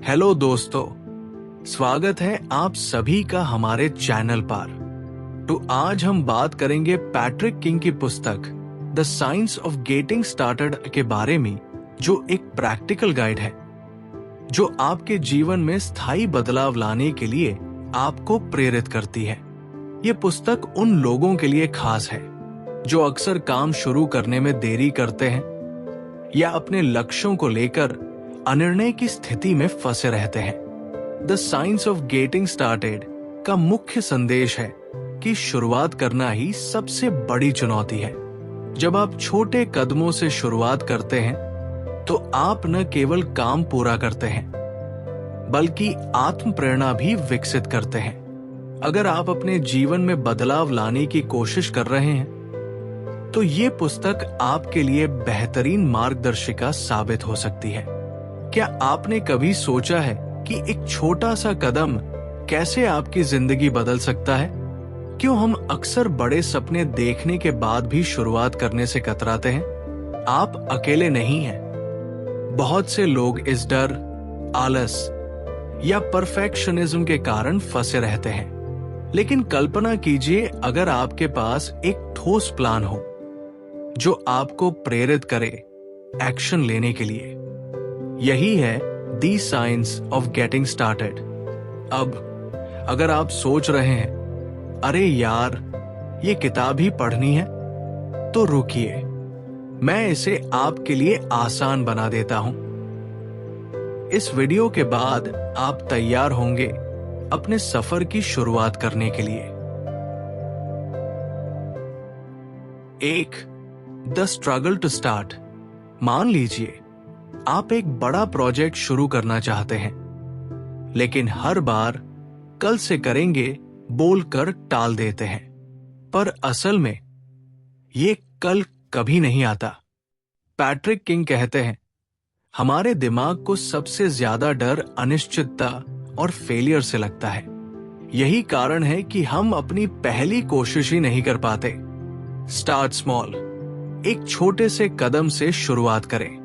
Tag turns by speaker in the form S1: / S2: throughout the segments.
S1: Hello दोस्तों, स्वागत है आप सभी का हमारे चैनल पर। तो आज हम बात करेंगे पैट्रिक किंग की पुस्तक the science of getting started के बारे में, जो एक प्रैक्टिकल गाइड है जो आपके जीवन में स्थायी बदलाव लाने के लिए आपको प्रेरित करती है। ये पुस्तक उन लोगों के लिए खास है जो अक्सर काम शुरू करने में देरी करते हैं या अपने लक्ष्यों को लेकर अनिर्णय की स्थिति में फंसे रहते हैं। The science of getting started का मुख्य संदेश है कि शुरुआत करना ही सबसे बड़ी चुनौती है। जब आप छोटे कदमों से शुरुआत करते हैं तो आप न केवल काम पूरा करते हैं बल्कि आत्म प्रेरणा भी विकसित करते हैं। अगर आप अपने जीवन में बदलाव लाने की कोशिश कर रहे हैं तो ये पुस्तक आपके लिए बेहतरीन मार्गदर्शिका साबित हो सकती है। क्या आपने कभी सोचा है कि एक छोटा सा कदम कैसे आपकी जिंदगी बदल सकता है? क्यों हम अक्सर बड़े सपने देखने के बाद भी शुरुआत करने से कतराते हैं? आप अकेले नहीं हैं। बहुत से लोग इस डर, आलस या परफेक्शनिज्म के कारण फंसे रहते हैं। लेकिन कल्पना कीजिए अगर आपके पास एक ठोस प्लान हो जो आपको प्रेरित करे एक्शन लेने के लिए। यही है the science of getting started. अब अगर आप सोच रहे हैं, अरे यार ये किताब ही पढ़नी है, तो रुकिए, मैं इसे आपके लिए आसान बना देता हूं। इस वीडियो के बाद आप तैयार होंगे अपने सफर की शुरुआत करने के लिए। 1. The struggle to start. मान लीजिए आप एक बड़ा प्रोजेक्ट शुरू करना चाहते हैं, लेकिन हर बार कल से करेंगे बोलकर टाल देते हैं। पर असल में ये कल कभी नहीं आता। पैट्रिक किंग कहते हैं, हमारे दिमाग को सबसे ज्यादा डर अनिश्चितता और फेलियर से लगता है। यही कारण है कि हम अपनी पहली कोशिश ही नहीं कर पाते। Start small. एक छोटे से कदम से शुरुआत करें।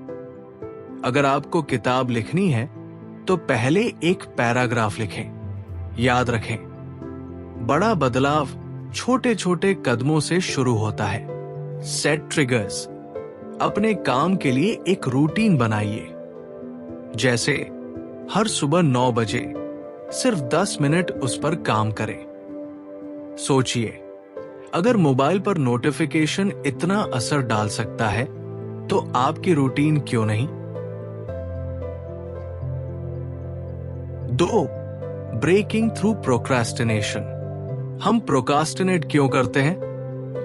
S1: अगर आपको किताब लिखनी है तो पहले एक पैराग्राफ लिखें। याद रखें, बड़ा बदलाव छोटे छोटे कदमों से शुरू होता है। Set triggers. अपने काम के लिए एक रूटीन बनाइए, जैसे हर सुबह 9 बजे सिर्फ 10 मिनट उस पर काम करें। सोचिए, अगर मोबाइल पर नोटिफिकेशन इतना असर डाल सकता है तो आपकी रूटीन क्यों नहीं? 2. Breaking through procrastination. हम प्रोक्रास्टिनेट क्यों करते हैं?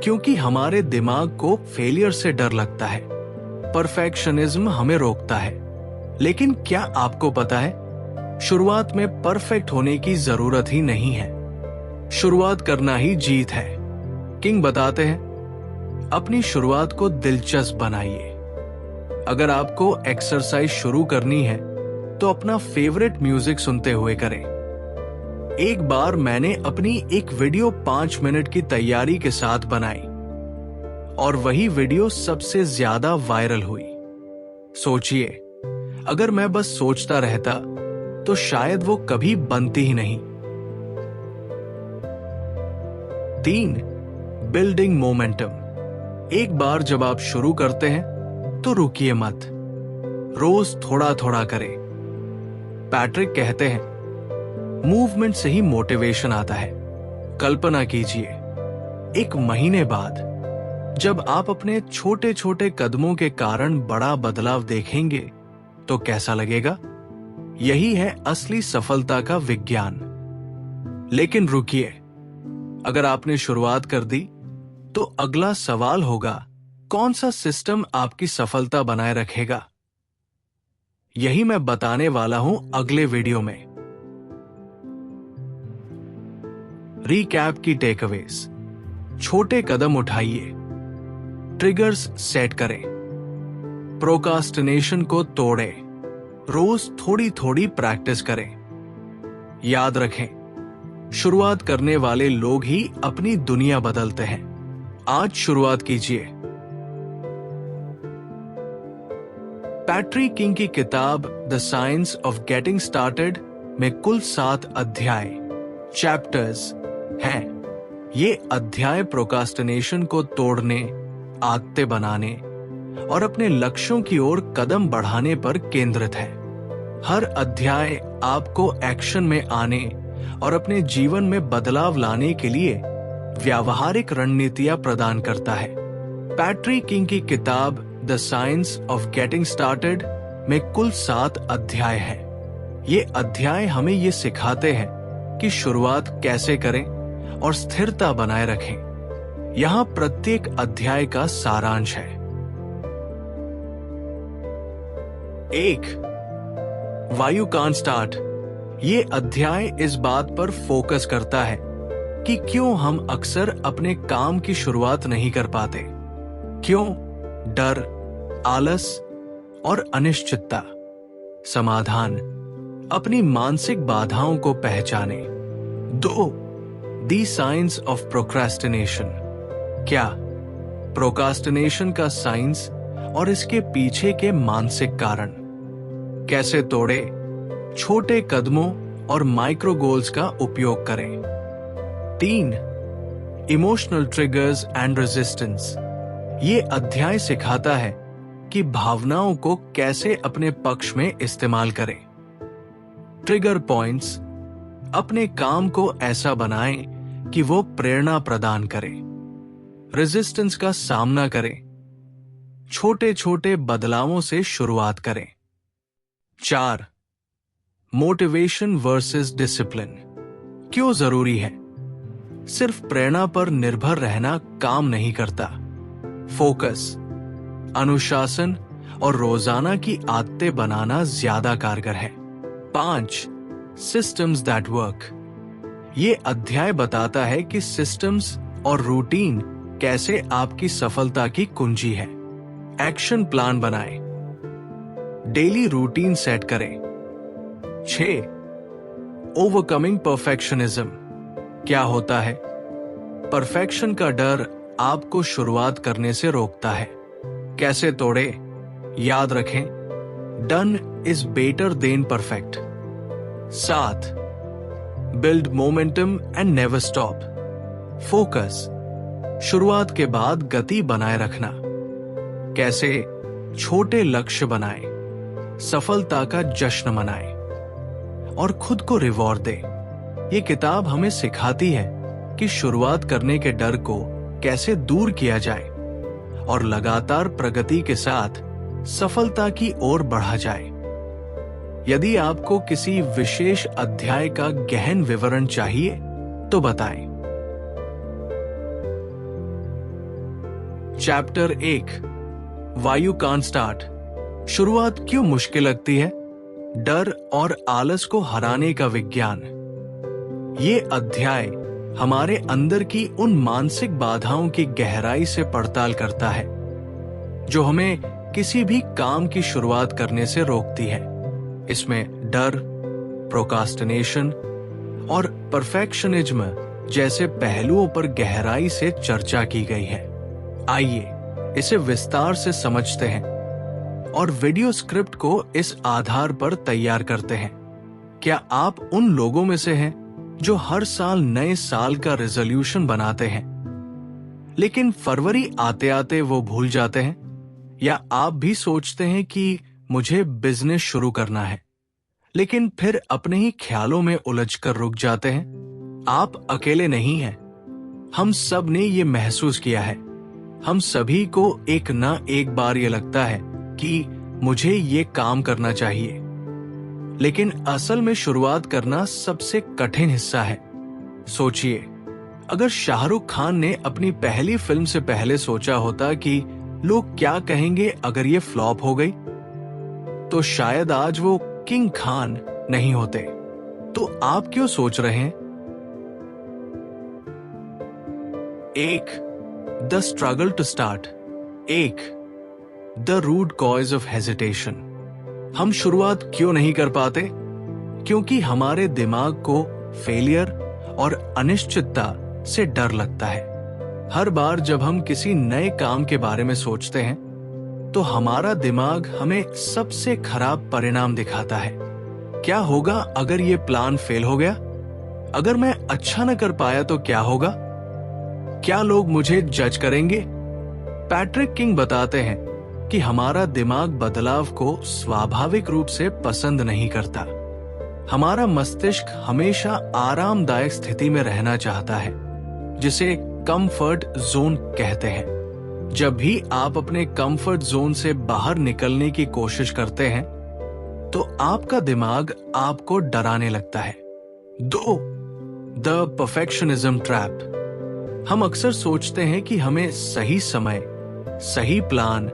S1: क्योंकि हमारे दिमाग को फेलियर से डर लगता है। परफेक्शनिज्म हमें रोकता है। लेकिन क्या आपको पता है, शुरुआत में परफेक्ट होने की जरूरत ही नहीं है। शुरुआत करना ही जीत है। किंग बताते हैं, अपनी शुरुआत को दिलचस्प बनाइए। अगर आपको एक्सरसाइज शुरू करनी है तो अपना फेवरेट म्यूजिक सुनते हुए करें। एक बार मैंने अपनी एक वीडियो 5 मिनट की तैयारी के साथ बनाई और वही वीडियो सबसे ज्यादा वायरल हुई। सोचिए, अगर मैं बस सोचता रहता तो शायद वो कभी बनती ही नहीं। 3. Building momentum. एक बार जब आप शुरू करते हैं तो रुकिए मत, रोज थोड़ा थोड़ा करें। पैट्रिक कहते हैं, मूवमेंट से ही मोटिवेशन आता है। कल्पना कीजिए, एक महीने बाद जब आप अपने छोटे छोटे कदमों के कारण बड़ा बदलाव देखेंगे तो कैसा लगेगा? यही है असली सफलता का विज्ञान। लेकिन रुकिए, अगर आपने शुरुआत कर दी तो अगला सवाल होगा, कौन सा सिस्टम आपकी सफलता बनाए रखेगा? यही मैं बताने वाला हूं अगले वीडियो में। रीकैप की टेकअवेज। छोटे कदम उठाइए, ट्रिगर्स सेट करें, प्रोक्रास्टिनेशन को तोड़ें, रोज थोड़ी थोड़ी प्रैक्टिस करें। याद रखें, शुरुआत करने वाले लोग ही अपनी दुनिया बदलते हैं। आज शुरुआत कीजिए। पैट्रिक किंग की किताब the science of getting started में कुल 7 अध्याय चैप्टर्स हैं। ये अध्याय प्रोक्रास्टिनेशन को तोड़ने, आदतें बनाने और अपने लक्ष्यों की ओर कदम बढ़ाने पर केंद्रित है। हर अध्याय आपको एक्शन में आने और अपने जीवन में बदलाव लाने के लिए व्यावहारिक रणनीतियां प्रदान करता है। पैट्रिक किंग की किताब the science of getting started में कुल 7 अध्याय हैं। ये अध्याय हमें ये सिखाते हैं कि शुरुआत कैसे करें और स्थिरता बनाए रखें। यहाँ प्रत्येक अध्याय का सारांश है। 1. Why you can't start। ये अध्याय इस बात पर फोकस करता है कि क्यों हम अक्सर अपने काम की शुरुआत नहीं कर पाते। क्यों? डर, आलस और अनिश्चितता। समाधान: अपनी मानसिक बाधाओं को पहचाने। 2. The science of procrastination. क्या? प्रोक्रास्टिनेशन का साइंस और इसके पीछे के मानसिक कारण। कैसे तोड़े? छोटे कदमों और माइक्रो गोल्स का उपयोग करें। 3. Emotional triggers and resistance. ये अध्याय सिखाता है कि भावनाओं को कैसे अपने पक्ष में इस्तेमाल करें। ट्रिगर पॉइंट्स: अपने काम को ऐसा बनाएं कि वो प्रेरणा प्रदान करे। रेजिस्टेंस का सामना करें। छोटे छोटे बदलावों से शुरुआत करें। 4. Motivation versus discipline. क्यों जरूरी है? सिर्फ प्रेरणा पर निर्भर रहना काम नहीं करता। फोकस, अनुशासन और रोजाना की आदतें बनाना ज्यादा कारगर है। 5. Systems that work. ये अध्याय बताता है कि सिस्टम्स और रूटीन कैसे आपकी सफलता की कुंजी है। एक्शन प्लान बनाएं। डेली रूटीन सेट करें। 6. Overcoming perfectionism. क्या होता है? परफेक्शन का डर आपको शुरुआत करने से रोकता है। कैसे तोड़े? याद रखें, done is better than perfect. 7. Build momentum and never stop. Focus, शुरुआत के बाद गति बनाए रखना। कैसे? छोटे लक्ष्य बनाएं, सफलता का जश्न मनाएं और खुद को रिवॉर्ड दें। ये किताब हमें सिखाती है कि शुरुआत करने के डर को कैसे दूर किया जाए और लगातार प्रगति के साथ सफलता की ओर बढ़ा जाए। यदि आपको किसी विशेष अध्याय का गहन विवरण चाहिए तो बताएं। Chapter 1 Why you can't start। शुरुआत क्यों मुश्किल लगती है? डर और आलस को हराने का विज्ञान। ये अध्याय हमारे अंदर की उन मानसिक बाधाओं की गहराई से पड़ताल करता है जो हमें किसी भी काम की शुरुआत करने से रोकती है। इसमें डर, प्रोक्रास्टिनेशन और परफेक्शनिज्म जैसे पहलुओं पर गहराई से चर्चा की गई है। आइए इसे विस्तार से समझते हैं और वीडियो स्क्रिप्ट को इस आधार पर तैयार करते हैं। क्या आप उन लोगों में से हैं जो हर साल नए साल का रेजोल्यूशन बनाते हैं, लेकिन फरवरी आते आते वो भूल जाते हैं? या आप भी सोचते हैं कि मुझे बिजनेस शुरू करना है, लेकिन फिर अपने ही ख्यालों में उलझकर रुक जाते हैं? आप अकेले नहीं हैं। हम सब ने ये महसूस किया है। हम सभी को एक न एक बार ये लगता है कि मुझे ये काम करना चाहिए, लेकिन असल में शुरुआत करना सबसे कठिन हिस्सा है। सोचिए, अगर शाहरुख खान ने अपनी पहली फिल्म से पहले सोचा होता कि लोग क्या कहेंगे अगर ये फ्लॉप हो गई, तो शायद आज वो किंग खान नहीं होते। तो आप क्यों सोच रहे हैं? 1. The struggle to start. 1. The root cause of hesitation. हम शुरुआत क्यों नहीं कर पाते? क्योंकि हमारे दिमाग को फेलियर और अनिश्चितता से डर लगता है। हर बार जब हम किसी नए काम के बारे में सोचते हैं तो हमारा दिमाग हमें सबसे खराब परिणाम दिखाता है। क्या होगा अगर ये प्लान फेल हो गया? अगर मैं अच्छा न कर पाया तो क्या होगा? क्या लोग मुझे जज करेंगे? पैट्रिक किंग बताते हैं कि हमारा दिमाग बदलाव को स्वाभाविक रूप से पसंद नहीं करता। हमारा मस्तिष्क हमेशा आरामदायक स्थिति में रहना चाहता है, जिसे कंफर्ट जोन कहते हैं। जब भी आप अपने कंफर्ट जोन से बाहर निकलने की कोशिश करते हैं, तो आपका दिमाग आपको डराने लगता है। 2. The perfectionism trap. हम अक्सर सोचते हैं कि हमें सही समय, सही प्लान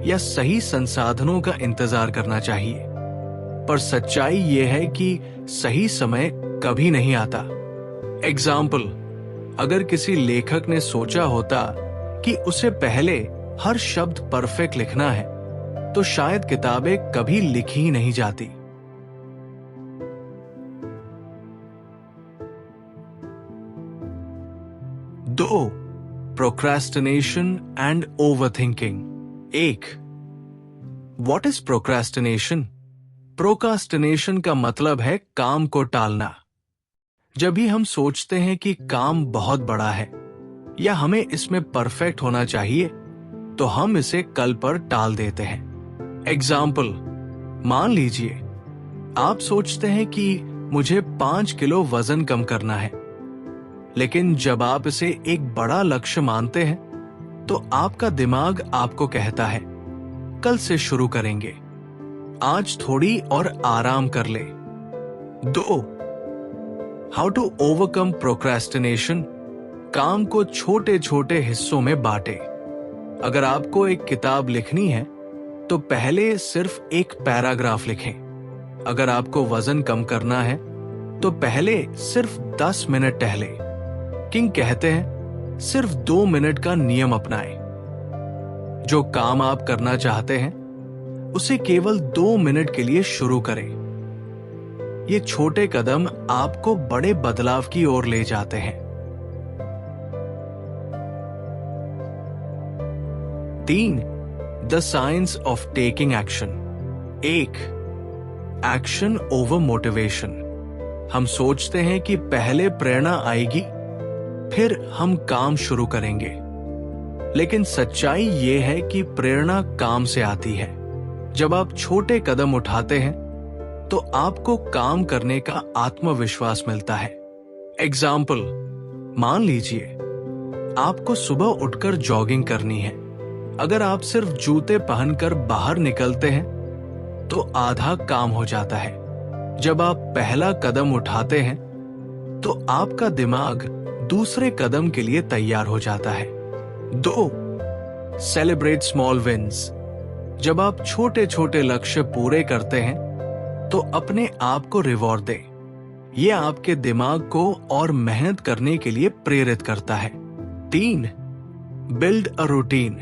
S1: या सही संसाधनों का इंतजार करना चाहिए, पर सच्चाई यह है कि सही समय कभी नहीं आता। एग्जाम्पल, अगर किसी लेखक ने सोचा होता कि उसे पहले हर शब्द परफेक्ट लिखना है, तो शायद किताबें कभी लिखी ही नहीं जाती। दो, procrastination and overthinking. 1. What is procrastination? Procrastination का मतलब है काम को टालना। जब भी हम सोचते हैं कि काम बहुत बड़ा है या हमें इसमें परफेक्ट होना चाहिए, तो हम इसे कल पर टाल देते हैं। एग्जाम्पल, मान लीजिए आप सोचते हैं कि मुझे 5 किलो वजन कम करना है, लेकिन जब आप इसे एक बड़ा लक्ष्य मानते हैं, तो आपका दिमाग आपको कहता है, कल से शुरू करेंगे, आज थोड़ी और आराम कर ले। 2. How to overcome procrastination. काम को छोटे छोटे हिस्सों में बांटे। अगर आपको एक किताब लिखनी है, तो पहले सिर्फ एक पैराग्राफ लिखें। अगर आपको वजन कम करना है, तो पहले सिर्फ 10 मिनट टहले। किंग कहते हैं, सिर्फ 2 मिनट का नियम अपनाएं। जो काम आप करना चाहते हैं, उसे केवल 2 मिनट के लिए शुरू करें। ये छोटे कदम आपको बड़े बदलाव की ओर ले जाते हैं। 3. The science of taking action. 1. Action over motivation. हम सोचते हैं कि पहले प्रेरणा आएगी, फिर हम काम शुरू करेंगे, लेकिन सच्चाई यह है कि प्रेरणा काम से आती है। जब आप छोटे कदम उठाते हैं, तो आपको काम करने का आत्मविश्वास मिलता है। एग्जाम्पल, मान लीजिए आपको सुबह उठकर जॉगिंग करनी है। अगर आप सिर्फ जूते पहनकर बाहर निकलते हैं, तो आधा काम हो जाता है। जब आप पहला कदम उठाते हैं, तो आपका दिमाग दूसरे कदम के लिए तैयार हो जाता है। 2. Celebrate small wins. जब आप छोटे छोटे लक्ष्य पूरे करते हैं, तो अपने आप को रिवॉर्ड दें। यह आपके दिमाग को और मेहनत करने के लिए प्रेरित करता है। 3. Build a routine.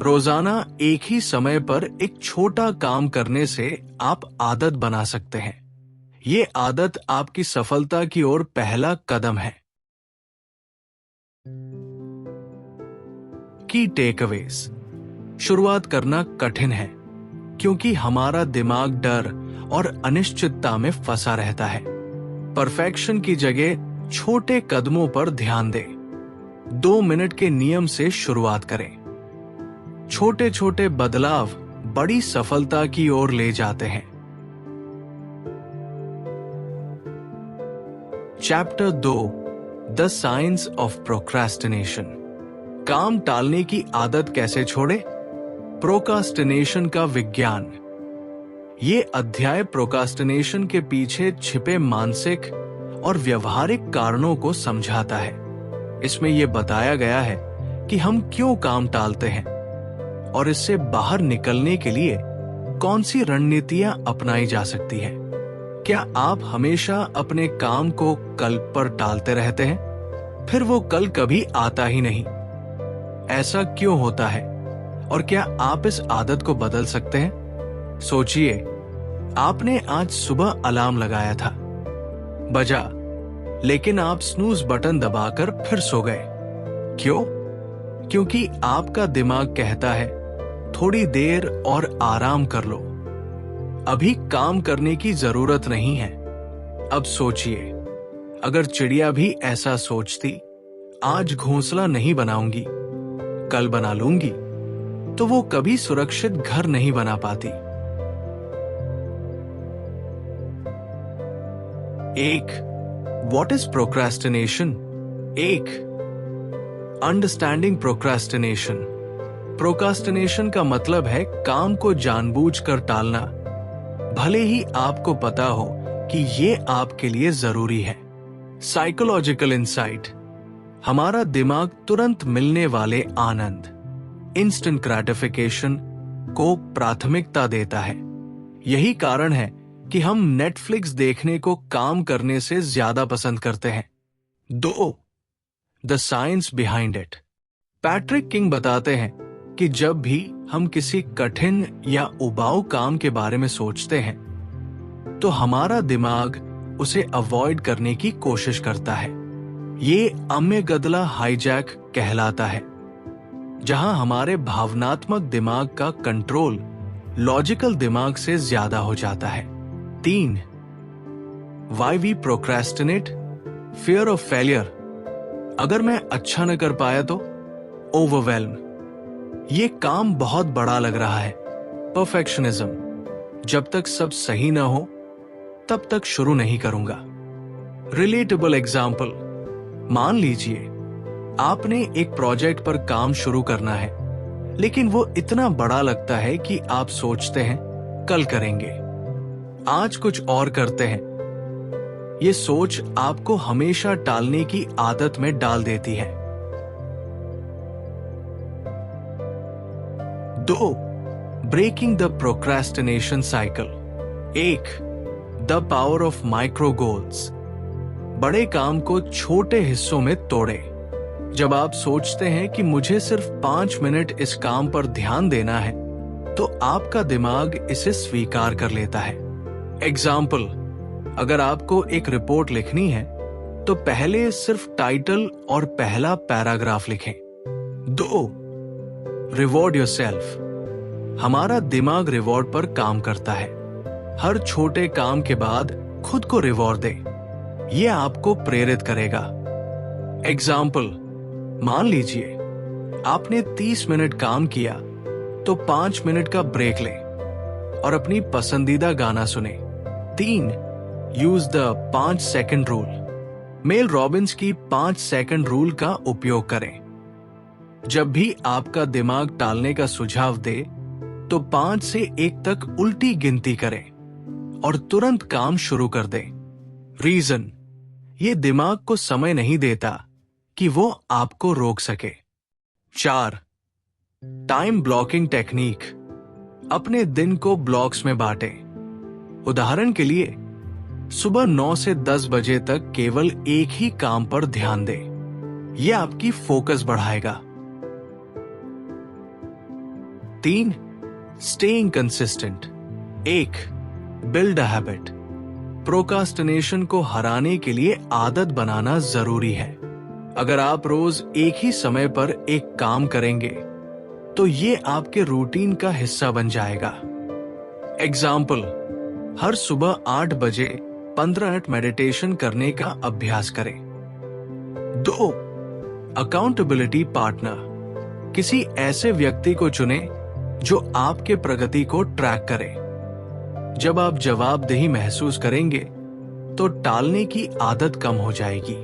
S1: रोजाना एक ही समय पर एक छोटा काम करने से आप आदत बना सकते हैं। ये आदत आपकी सफलता की ओर पहला कदम है। की टेकअवेज। शुरुआत करना कठिन है, क्योंकि हमारा दिमाग डर और अनिश्चितता में फंसा रहता है। परफेक्शन की जगह छोटे कदमों पर ध्यान दें। 2 मिनट के नियम से शुरुआत करें। छोटे छोटे बदलाव बड़ी सफलता की ओर ले जाते हैं। Chapter 2, the science of procrastination. काम टालने की आदत कैसे छोड़े? प्रोक्रास्टिनेशन का विज्ञान। ये अध्याय प्रोक्रास्टिनेशन के पीछे छिपे मानसिक और व्यवहारिक कारणों को समझाता है। इसमें यह बताया गया है कि हम क्यों काम टालते हैं और इससे बाहर निकलने के लिए कौन सी रणनीतियां अपनाई जा सकती है। क्या आप हमेशा अपने काम को कल पर टालते रहते हैं, फिर वो कल कभी आता ही नहीं? ऐसा क्यों होता है और क्या आप इस आदत को बदल सकते हैं? सोचिए, आपने आज सुबह अलार्म लगाया था, बजा, लेकिन आप स्नूज बटन दबाकर फिर सो गए। क्यों? क्योंकि आपका दिमाग कहता है थोड़ी देर और आराम कर लो। अभी काम करने की जरूरत नहीं है। अब सोचिए, अगर चिड़िया भी ऐसा सोचती, आज घोंसला नहीं बनाऊंगी, कल बना लूंगी, तो वो कभी सुरक्षित घर नहीं बना पाती। 1. What is procrastination? 1. Understanding procrastination. Procrastination का मतलब है काम को जानबूझकर टालना, भले ही आपको पता हो कि ये आपके लिए जरूरी है। साइकोलॉजिकल इंसाइट: हमारा दिमाग तुरंत मिलने वाले आनंद, इंस्टेंट ग्रेटिफिकेशन को प्राथमिकता देता है। यही कारण है कि हम नेटफ्लिक्स देखने को काम करने से ज्यादा पसंद करते हैं। 2. The science behind it. Patrick king बताते हैं कि जब भी हम किसी कठिन या उबाऊ काम के बारे में सोचते हैं, तो हमारा दिमाग उसे अवॉइड करने की कोशिश करता है। ये अम्यगदला हाईजैक कहलाता है, जहां हमारे भावनात्मक दिमाग का कंट्रोल लॉजिकल दिमाग से ज्यादा हो जाता है। 3. Why we procrastinate? Fear of failure. अगर मैं अच्छा न कर पाया तो? Overwhelm. ये काम बहुत बड़ा लग रहा है। Perfectionism. जब तक सब सही ना हो, तब तक शुरू नहीं करूंगा। Relatable example. मान लीजिए, आपने एक प्रोजेक्ट पर काम शुरू करना है, लेकिन वो इतना बड़ा लगता है कि आप सोचते हैं, कल करेंगे, आज कुछ और करते हैं। ये सोच आपको हमेशा टालने की आदत में डाल देती है। 2. Breaking the procrastination cycle. 1. The power of micro goals. बड़े काम को छोटे हिस्सों में तोड़े। जब आप सोचते हैं कि मुझे सिर्फ 5 मिनट इस काम पर ध्यान देना है, तो आपका दिमाग इसे स्वीकार कर लेता है। एग्जाम्पल: अगर आपको एक रिपोर्ट लिखनी है, तो पहले सिर्फ टाइटल और पहला पैराग्राफ लिखें। 2. Reward yourself. हमारा दिमाग रिवॉर्ड पर काम करता है। हर छोटे काम के बाद खुद को रिवॉर्ड दे, यह आपको प्रेरित करेगा। एग्जाम्पल: मान लीजिए आपने 30 मिनट काम किया, तो 5 मिनट का ब्रेक लें और अपनी पसंदीदा गाना सुने। 3. Use the 5 second rule. Mel Robbins की 5 सेकंड रूल का उपयोग करें। जब भी आपका दिमाग टालने का सुझाव दे, तो 5 से 1 तक उल्टी गिनती करें और तुरंत काम शुरू कर दें। रीजन: ये दिमाग को समय नहीं देता कि वो आपको रोक सके। 4. Time blocking technique. अपने दिन को ब्लॉक्स में बांटें। उदाहरण के लिए, सुबह 9 से 10 बजे तक केवल एक ही काम पर ध्यान दें। यह आपकी फोकस बढ़ाएगा। 3. Staying consistent. 1. Build a habit. Procrastination को हराने के लिए आदत बनाना जरूरी है। अगर आप रोज एक ही समय पर एक काम करेंगे, तो ये आपके रूटीन का हिस्सा बन जाएगा। एग्जाम्पल: हर सुबह 8 बजे 15 मिनट मेडिटेशन करने का अभ्यास करें। 2. Accountability partner. किसी ऐसे व्यक्ति को चुनें जो आपके प्रगति को ट्रैक करे। जब आप जवाबदेही महसूस करेंगे, तो टालने की आदत कम हो जाएगी।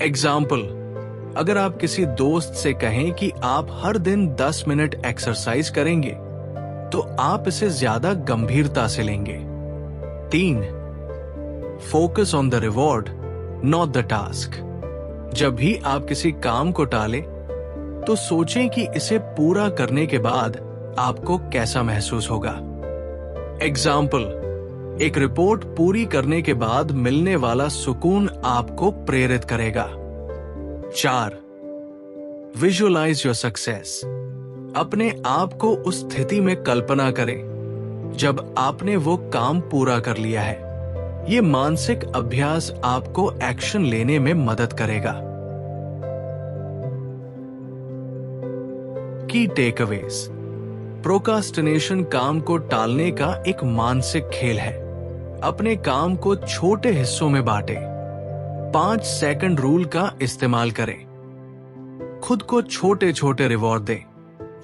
S1: एग्जाम्पल: अगर आप किसी दोस्त से कहें कि आप हर दिन 10 मिनट एक्सरसाइज करेंगे, तो आप इसे ज्यादा गंभीरता से लेंगे। 3. Focus on the reward, not the task. जब भी आप किसी काम को टालें, तो सोचें कि इसे पूरा करने के बाद आपको कैसा महसूस होगा। एग्जाम्पल: एक रिपोर्ट पूरी करने के बाद मिलने वाला सुकून आपको प्रेरित करेगा। 4. Visualise your success. अपने आप को उस स्थिति में कल्पना करें जब आपने वो काम पूरा कर लिया है। ये मानसिक अभ्यास आपको एक्शन लेने में मदद करेगा। की टेकअवेज। प्रोकास्टिनेशन काम को टालने का एक मानसिक खेल है। अपने काम को छोटे हिस्सों में बांटें। 5 सेकंड रूल का इस्तेमाल करें। खुद को छोटे छोटे रिवॉर्ड दें,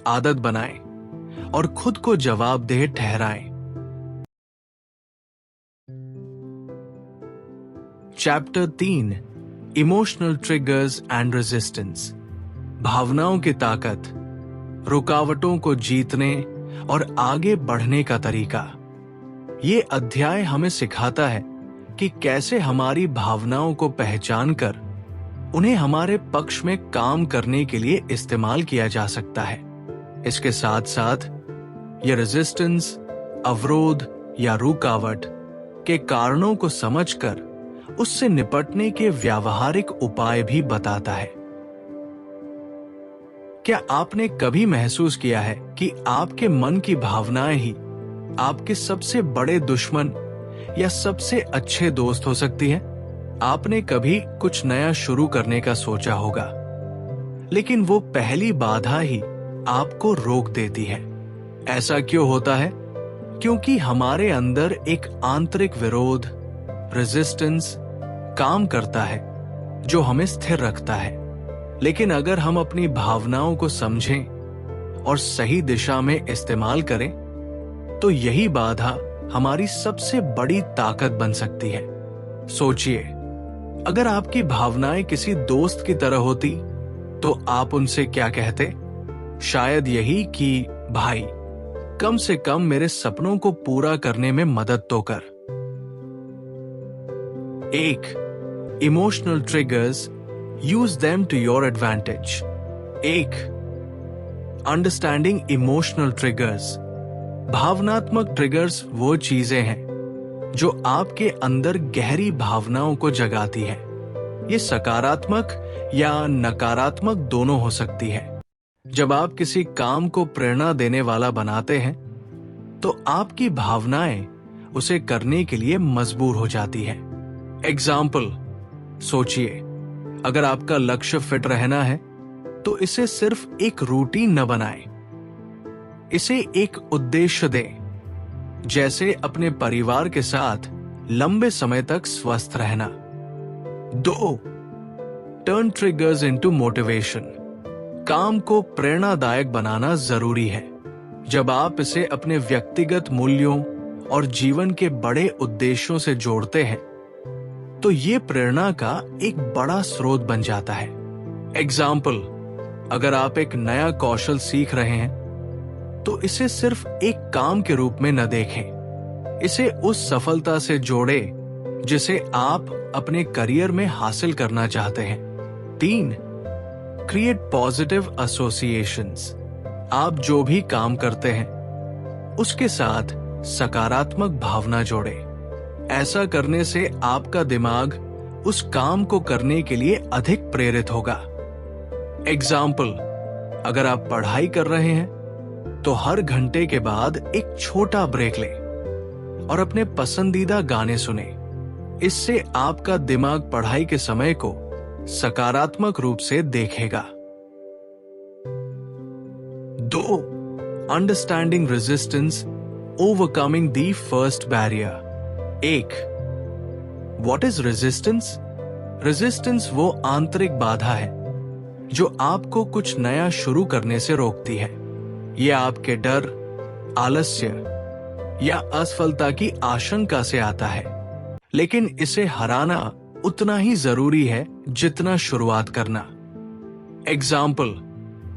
S1: आदत बनाएं और खुद को जवाबदेह ठहराएं। Chapter 3, emotional triggers and resistance. भावनाओं की ताकत, रुकावटों को जीतने और आगे बढ़ने का तरीका। ये अध्याय हमें सिखाता है कि कैसे हमारी भावनाओं को पहचान कर उन्हें हमारे पक्ष में काम करने के लिए इस्तेमाल किया जा सकता है। इसके साथ साथ ये रेजिस्टेंस, अवरोध या रुकावट के कारणों को समझकर उससे निपटने के व्यावहारिक उपाय भी बताता है। क्या आपने कभी महसूस किया है कि आपके मन की भावनाएं ही आपके सबसे बड़े दुश्मन या सबसे अच्छे दोस्त हो सकती हैं? आपने कभी कुछ नया शुरू करने का सोचा होगा, लेकिन वो पहली बाधा ही आपको रोक देती है। ऐसा क्यों होता है? क्योंकि हमारे अंदर एक आंतरिक विरोध, रेजिस्टेंस काम करता है जो हमें स्थिर रखता है। लेकिन अगर हम अपनी भावनाओं को समझें और सही दिशा में इस्तेमाल करें, तो यही बाधा हमारी सबसे बड़ी ताकत बन सकती है। सोचिए, अगर आपकी भावनाएं किसी दोस्त की तरह होती, तो आप उनसे क्या कहते? शायद यही कि भाई, कम से कम मेरे सपनों को पूरा करने में मदद तो कर। 1. Emotional triggers, use them to your advantage. 1. Understanding emotional triggers. भावनात्मक ट्रिगर्स वो चीजें हैं जो आपके अंदर गहरी भावनाओं को जगाती है। ये सकारात्मक या नकारात्मक दोनों हो सकती है। जब आप किसी काम को प्रेरणा देने वाला बनाते हैं, तो आपकी भावनाएं उसे करने के लिए मजबूर हो जाती है। एग्जाम्पल, सोचिए, अगर आपका लक्ष्य फिट रहना है, तो इसे सिर्फ एक रूटीन न बनाएं, इसे एक उद्देश्य दें, जैसे अपने परिवार के साथ लंबे समय तक स्वस्थ रहना। 2. Turn triggers into motivation. काम को प्रेरणादायक बनाना जरूरी है। जब आप इसे अपने व्यक्तिगत मूल्यों और जीवन के बड़े उद्देश्यों से जोड़ते हैं, तो ये प्रेरणा का एक बड़ा स्रोत बन जाता है। एग्जाम्पल, अगर आप एक नया कौशल सीख रहे हैं, तो इसे सिर्फ एक काम के रूप में न देखें, इसे उस सफलता से जोड़ें जिसे आप अपने करियर में हासिल करना चाहते हैं। 3. Create positive associations. आप जो भी काम करते हैं, उसके साथ सकारात्मक भावना जोड़ें। ऐसा करने से आपका दिमाग उस काम को करने के लिए अधिक प्रेरित होगा। एग्जाम्पल, अगर आप पढ़ाई कर रहे हैं, तो हर घंटे के बाद एक छोटा ब्रेक लें और अपने पसंदीदा गाने सुने। इससे आपका दिमाग पढ़ाई के समय को सकारात्मक रूप से देखेगा। 2. Understanding resistance, overcoming the first barrier. 1. What is resistance? Resistance वो आंतरिक बाधा है जो आपको कुछ नया शुरू करने से रोकती है। ये आपके डर, आलस्य या असफलता की आशंका से आता है, लेकिन इसे हराना उतना ही जरूरी है जितना शुरुआत करना। एग्जाम्पल,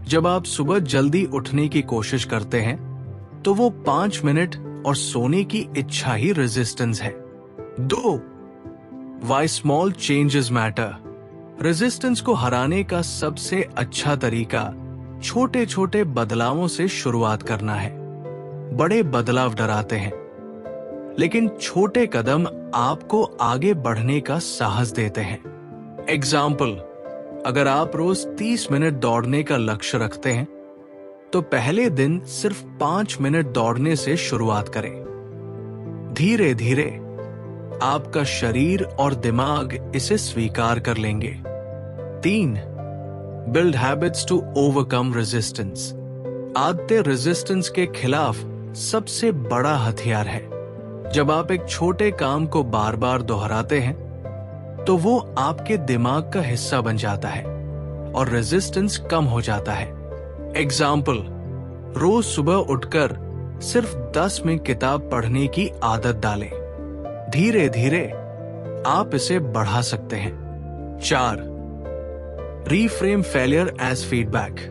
S1: जब आप सुबह जल्दी उठने की कोशिश करते हैं, तो वो 5 मिनट और सोने की इच्छा ही रेजिस्टेंस है। 2. Why small changes matter. Resistance को हराने का सबसे अच्छा तरीका छोटे छोटे बदलावों से शुरुआत करना है। बड़े बदलाव डराते हैं, लेकिन छोटे कदम आपको आगे बढ़ने का साहस देते हैं। एग्जाम्पल, अगर आप रोज 30 मिनट दौड़ने का लक्ष्य रखते हैं, तो पहले दिन सिर्फ 5 मिनट दौड़ने से शुरुआत करें। धीरे धीरे आपका शरीर और दिमाग इसे स्वीकार कर लेंगे। 3. Build habits to overcome resistance. आदतें रेजिस्टेंस के खिलाफ सबसे बड़ा हथियार है। जब आप एक छोटे काम को बार बार दोहराते हैं तो वो आपके दिमाग का हिस्सा बन जाता है और रेजिस्टेंस कम हो जाता है। एग्जाम्पल, रोज सुबह उठकर सिर्फ 10 मिनट किताब पढ़ने की आदत डालें। धीरे धीरे आप इसे बढ़ा सकते हैं। 4. Reframe failure as feedback.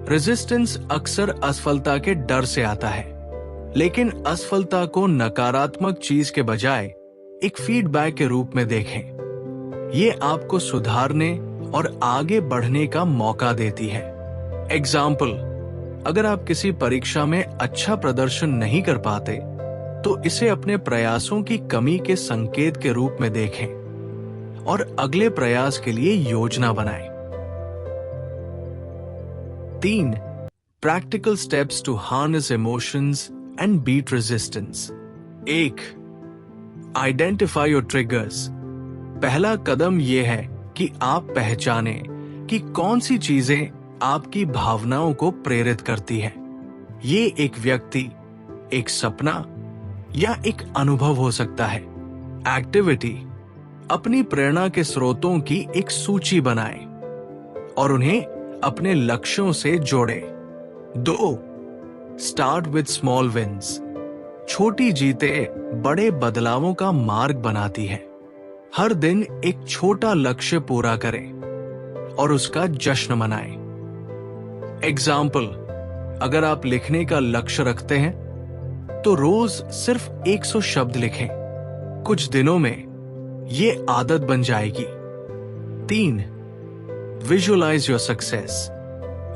S1: Resistance अक्सर असफलता के डर से आता है, लेकिन असफलता को नकारात्मक चीज के बजाय एक फीडबैक के रूप में देखें। ये आपको सुधारने और आगे बढ़ने का मौका देती है। एग्जाम्पल, अगर आप किसी परीक्षा में अच्छा प्रदर्शन नहीं कर पाते तो इसे अपने प्रयासों की कमी के संकेत के रूप में देखें और अगले प्रयास के लिए योजना बनाएं। 3. Practical steps to harness emotions and beat resistance. 1. Identify your triggers. पहला कदम यह है कि आप पहचानें कि कौन सी चीजें आपकी भावनाओं को प्रेरित करती है। ये एक व्यक्ति, एक सपना या एक अनुभव हो सकता है। एक्टिविटी, अपनी प्रेरणा के स्रोतों की एक सूची बनाएं और उन्हें अपने लक्ष्यों से जोड़ें। 2. Start with small wins. छोटी जीतें बड़े बदलावों का मार्ग बनाती है। हर दिन एक छोटा लक्ष्य पूरा करें और उसका जश्न मनाएं। एग्जाम्पल, अगर आप लिखने का लक्ष्य रखते हैं तो रोज सिर्फ 100 शब्द लिखें। कुछ दिनों में ये आदत बन जाएगी। 3. Visualise your success.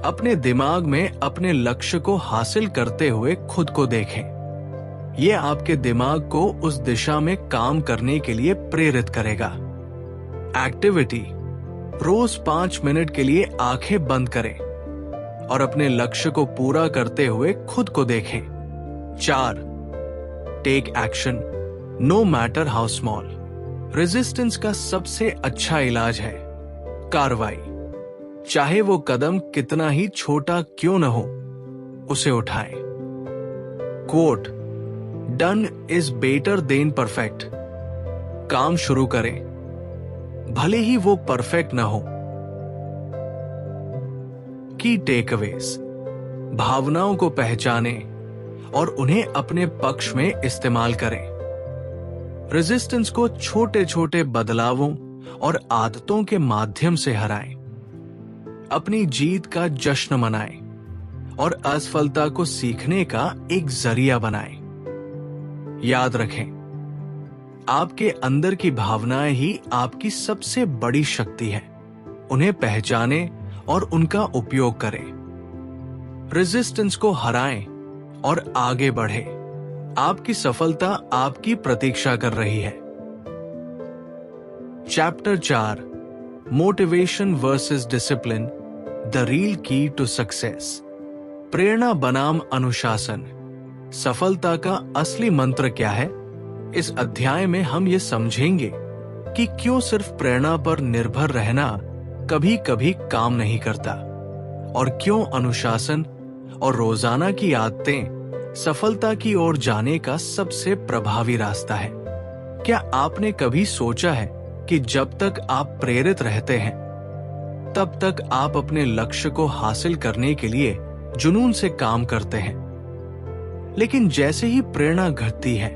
S1: अपने दिमाग में अपने लक्ष्य को हासिल करते हुए खुद को देखें। यह आपके दिमाग को उस दिशा में काम करने के लिए प्रेरित करेगा। एक्टिविटी, रोज 5 मिनट के लिए आंखें बंद करें और अपने लक्ष्य को पूरा करते हुए खुद को देखें। 4. Take action, no matter how small. Resistance का सबसे अच्छा इलाज है कार्रवाई। चाहे वो कदम कितना ही छोटा क्यों न हो, उसे उठाएं। Quote, done is better than perfect. काम शुरू करें, भले ही वो परफेक्ट ना हो। की टेकअवेज, भावनाओं को पहचानें और उन्हें अपने पक्ष में इस्तेमाल करें। रेजिस्टेंस को छोटे छोटे बदलावों और आदतों के माध्यम से हराएं। अपनी जीत का जश्न मनाएं और असफलता को सीखने का एक जरिया बनाएं। याद रखें, आपके अंदर की भावनाएं ही आपकी सबसे बड़ी शक्ति है। उन्हें पहचानें और उनका उपयोग करें। रेजिस्टेंस को हराएं और आगे बढ़ें। आपकी सफलता आपकी प्रतीक्षा कर रही है। Chapter 4, motivation versus discipline, the real की टू सक्सेस। प्रेरणा बनाम अनुशासन, सफलता का असली मंत्र क्या है? इस अध्याय में हम ये समझेंगे कि क्यों सिर्फ प्रेरणा पर निर्भर रहना कभी कभी काम नहीं करता और क्यों अनुशासन और रोजाना की आदतें सफलता की ओर जाने का सबसे प्रभावी रास्ता है। क्या आपने कभी सोचा है कि जब तक आप प्रेरित रहते हैं तब तक आप अपने लक्ष्य को हासिल करने के लिए जुनून से काम करते हैं, लेकिन जैसे ही प्रेरणा घटती है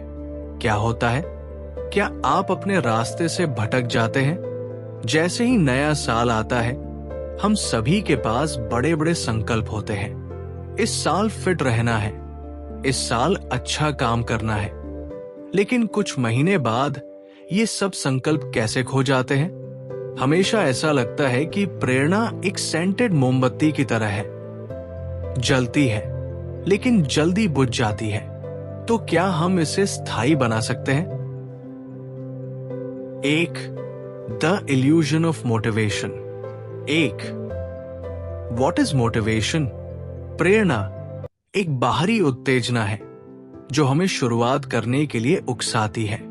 S1: क्या होता है? क्या आप अपने रास्ते से भटक जाते हैं? जैसे ही नया साल आता है हम सभी के पास बड़े बड़े संकल्प होते हैं। इस साल फिट रहना है, इस साल अच्छा काम करना है, लेकिन कुछ महीने बाद ये सब संकल्प कैसे खो जाते हैं? हमेशा ऐसा लगता है कि प्रेरणा एक सेंटेड मोमबत्ती की तरह है, जलती है लेकिन जल्दी बुझ जाती है। तो क्या हम इसे स्थायी बना सकते हैं? 1. The illusion of motivation. 1. What is motivation? प्रेरणा एक बाहरी उत्तेजना है जो हमें शुरुआत करने के लिए उकसाती है।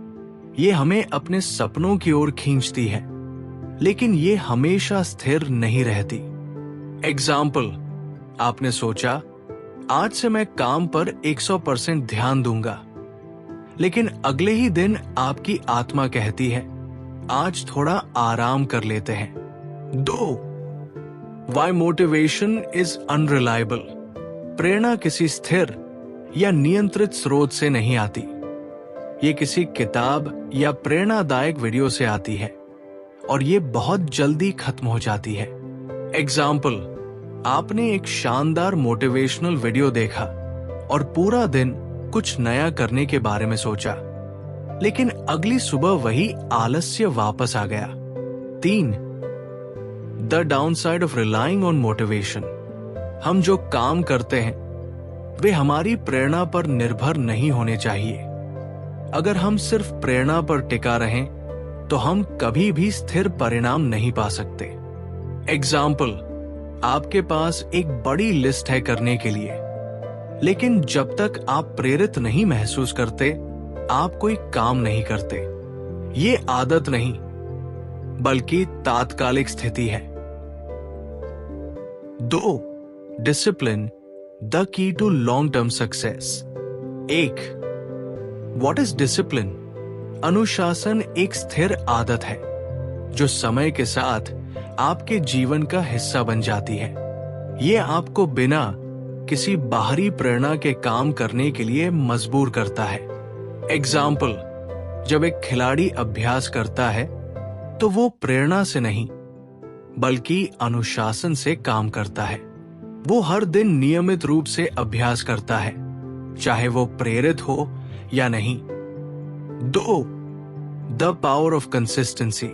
S1: ये हमें अपने सपनों की ओर खींचती है, लेकिन ये हमेशा स्थिर नहीं रहती। एग्जाम्पल, आपने सोचा आज से मैं काम पर 100% ध्यान दूंगा, लेकिन अगले ही दिन आपकी आत्मा कहती है आज थोड़ा आराम कर लेते हैं। 2. Why motivation is unreliable. प्रेरणा किसी स्थिर या नियंत्रित स्रोत से नहीं आती। ये किसी किताब या प्रेरणादायक वीडियो से आती है और ये बहुत जल्दी खत्म हो जाती है। एग्जाम्पल, आपने एक शानदार मोटिवेशनल वीडियो देखा और पूरा दिन कुछ नया करने के बारे में सोचा, लेकिन अगली सुबह वही आलस्य वापस आ गया। 3. The downside of relying on motivation. हम जो काम करते हैं वे हमारी प्रेरणा पर निर्भर नहीं होने चाहिए। अगर हम सिर्फ प्रेरणा पर टिका रहें तो हम कभी भी स्थिर परिणाम नहीं पा सकते। एग्जाम्पल, आपके पास एक बड़ी लिस्ट है करने के लिए, लेकिन जब तक आप प्रेरित नहीं महसूस करते आप कोई काम नहीं करते। ये आदत नहीं बल्कि तात्कालिक स्थिति है। 2. Discipline, the key to long term success. 1. What is discipline? अनुशासन एक स्थिर आदत है जो समय के साथ आपके जीवन का हिस्सा बन जाती है। ये आपको बिना किसी बाहरी प्रेरणा के काम करने के लिए मजबूर करता है। एग्जाम्पल, जब एक खिलाड़ी अभ्यास करता है तो वो प्रेरणा से नहीं बल्कि अनुशासन से काम करता है। वो हर दिन नियमित रूप से अभ्यास करता है, चाहे वो प्रेरित हो या नहीं। 2. The power of consistency.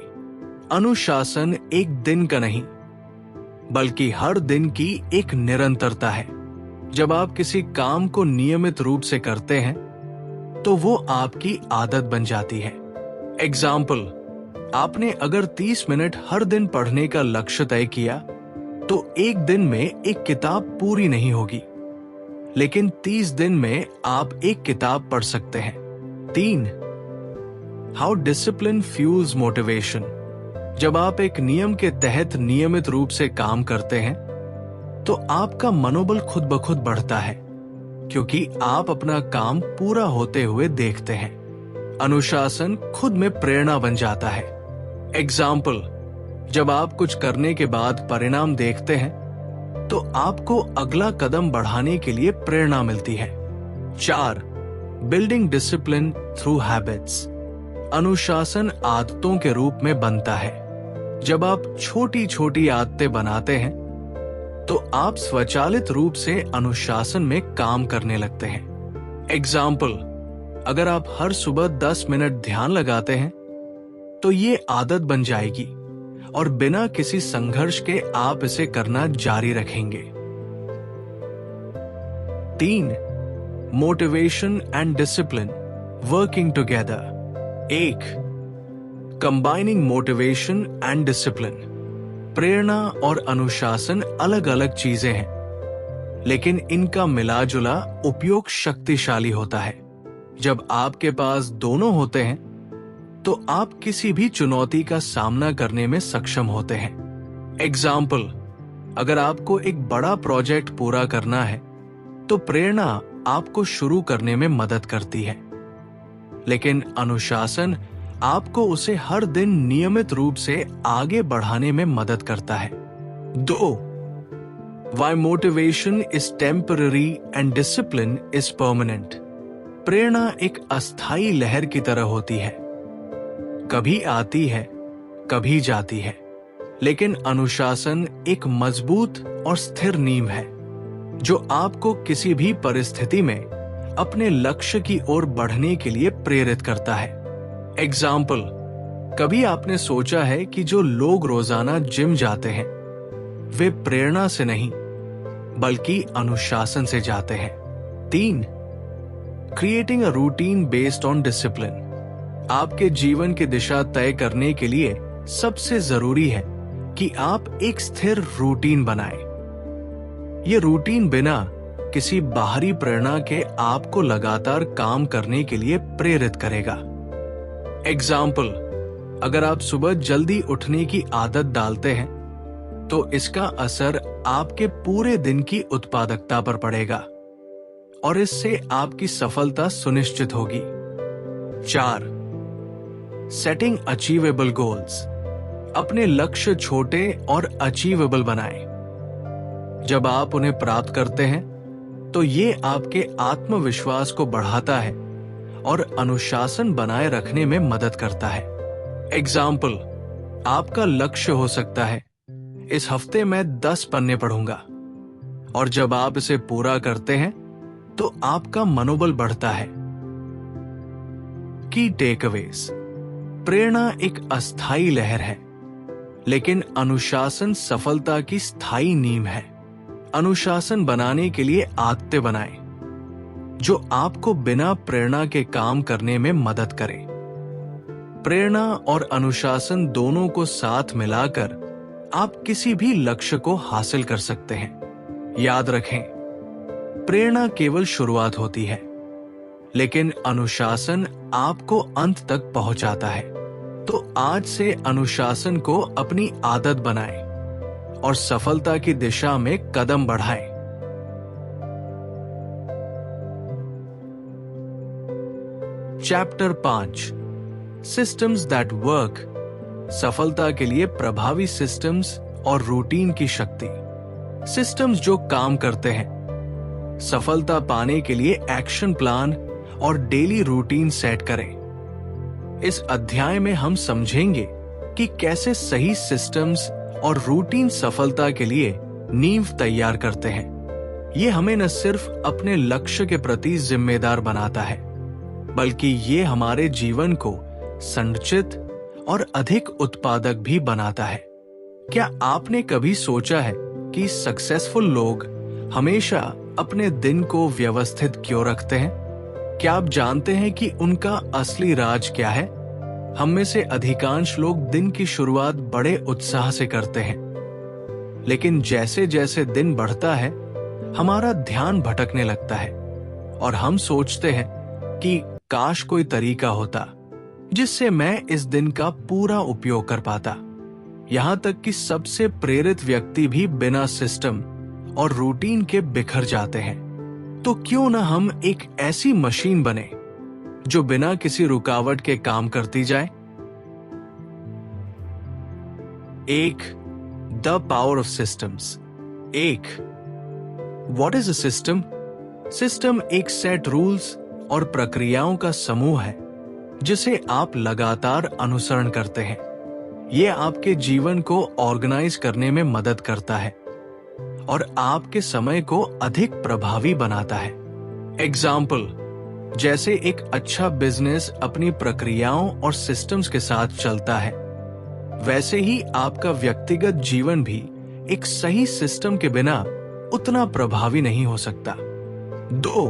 S1: अनुशासन एक दिन का नहीं बल्कि हर दिन की एक निरंतरता है। जब आप किसी काम को नियमित रूप से करते हैं तो वो आपकी आदत बन जाती है। एग्जाम्पल, आपने अगर 30 मिनट हर दिन पढ़ने का लक्ष्य तय किया तो एक दिन में एक किताब पूरी नहीं होगी, लेकिन 30 दिन में आप एक किताब पढ़ सकते हैं। 3. How discipline fuels motivation. जब आप एक नियम के तहत नियमित रूप से काम करते हैं तो आपका मनोबल खुद ब खुद बढ़ता है, क्योंकि आप अपना काम पूरा होते हुए देखते हैं। अनुशासन खुद में प्रेरणा बन जाता है। एग्जाम्पल, जब आप कुछ करने के बाद परिणाम देखते हैं तो आपको अगला कदम बढ़ाने के लिए प्रेरणा मिलती है। 4. Building discipline through habits. अनुशासन आदतों के रूप में बनता है। जब आप छोटी छोटी आदतें बनाते हैं तो आप स्वचालित रूप से अनुशासन में काम करने लगते हैं। एग्जाम्पल, अगर आप हर सुबह 10 मिनट ध्यान लगाते हैं तो ये आदत बन जाएगी और बिना किसी संघर्ष के आप इसे करना जारी रखेंगे। 3. Motivation and discipline working together. 1. Combining motivation and discipline. प्रेरणा और अनुशासन अलग अलग चीजें हैं, लेकिन इनका मिलाजुला उपयोग शक्तिशाली होता है। जब आपके पास दोनों होते हैं तो आप किसी भी चुनौती का सामना करने में सक्षम होते हैं। एग्जाम्पल, अगर आपको एक बड़ा प्रोजेक्ट पूरा करना है तो प्रेरणा आपको शुरू करने में मदद करती है, लेकिन अनुशासन आपको उसे हर दिन नियमित रूप से आगे बढ़ाने में मदद करता है। 2. Why motivation is temporary and discipline is permanent. प्रेरणा एक अस्थायी लहर की तरह होती है, कभी आती है कभी जाती है, लेकिन अनुशासन एक मजबूत और स्थिर नींव है जो आपको किसी भी परिस्थिति में अपने लक्ष्य की ओर बढ़ने के लिए प्रेरित करता है। एग्जाम्पल, कभी आपने सोचा है कि जो लोग रोजाना जिम जाते हैं वे प्रेरणा से नहीं बल्कि अनुशासन से जाते हैं। 3. Creating a routine based on discipline. आपके जीवन की दिशा तय करने के लिए सबसे जरूरी है कि आप एक स्थिर रूटीन बनाएं। ये रूटीन बिना किसी बाहरी प्रेरणा के आपको लगातार काम करने के लिए प्रेरित करेगा। एग्जाम्पल, अगर आप सुबह जल्दी उठने की आदत डालते हैं तो इसका असर आपके पूरे दिन की उत्पादकता पर पड़ेगा। और इससे आपकी सफलता सुनिश्चित होगी। 4. Setting achievable goals. अपने लक्ष्य छोटे और अचीवेबल बनाएं। जब आप उन्हें प्राप्त करते हैं तो ये आपके आत्मविश्वास को बढ़ाता है और अनुशासन बनाए रखने में मदद करता है। एग्जाम्पल, आपका लक्ष्य हो सकता है, इस हफ्ते मैं 10 पन्ने पढ़ूंगा, और जब आप इसे पूरा करते हैं तो आपका मनोबल बढ़ता है। की टेकअवेज। प्रेरणा एक अस्थायी लहर है, लेकिन अनुशासन सफलता की स्थायी नींव है। अनुशासन बनाने के लिए आदतें बनाएं जो आपको बिना प्रेरणा के काम करने में मदद करें। प्रेरणा और अनुशासन दोनों को साथ मिलाकर आप किसी भी लक्ष्य को हासिल कर सकते हैं। याद रखें, प्रेरणा केवल शुरुआत होती है, लेकिन अनुशासन आपको अंत तक पहुंचाता है। तो आज से अनुशासन को अपनी आदत बनाएं और सफलता की दिशा में कदम बढ़ाएं। Chapter 5, systems that work. सफलता के लिए प्रभावी सिस्टम्स और रूटीन की शक्ति। सिस्टम्स जो काम करते हैं। सफलता पाने के लिए एक्शन प्लान और डेली रूटीन सेट करें। इस अध्याय में हम समझेंगे कि कैसे सही सिस्टम्स और रूटीन सफलता के लिए नींव तैयार करते हैं। ये हमें न सिर्फ अपने लक्ष्य के प्रति जिम्मेदार बनाता है, बल्कि ये हमारे जीवन को संरचित और अधिक उत्पादक भी बनाता है। क्या आपने कभी सोचा है कि सक्सेसफुल लोग हमेशा अपने दिन को व्यवस्थित क्यों रखते हैं? क्या आप जानते हैं कि उनका असली राज क्या है? हम में से अधिकांश लोग दिन की शुरुआत बड़े उत्साह से करते हैं, लेकिन जैसे जैसे दिन बढ़ता है हमारा ध्यान भटकने लगता है और हम सोचते हैं कि काश कोई तरीका होता जिससे मैं इस दिन का पूरा उपयोग कर पाता। यहां तक कि सबसे प्रेरित व्यक्ति भी बिना सिस्टम और रूटीन के बिखर जाते हैं। तो क्यों ना हम एक ऐसी मशीन बने जो बिना किसी रुकावट के काम करती जाए। 1. The power of systems. 1. What is a system? System एक सेट रूल्स और प्रक्रियाओं का समूह है जिसे आप लगातार अनुसरण करते हैं। यह आपके जीवन को ऑर्गेनाइज करने में मदद करता है और आपके समय को अधिक प्रभावी बनाता है। एग्जाम्पल, जैसे एक अच्छा बिजनेस अपनी प्रक्रियाओं और सिस्टम्स के साथ चलता है, वैसे ही आपका व्यक्तिगत जीवन भी एक सही सिस्टम के बिना उतना प्रभावी नहीं हो सकता। 2.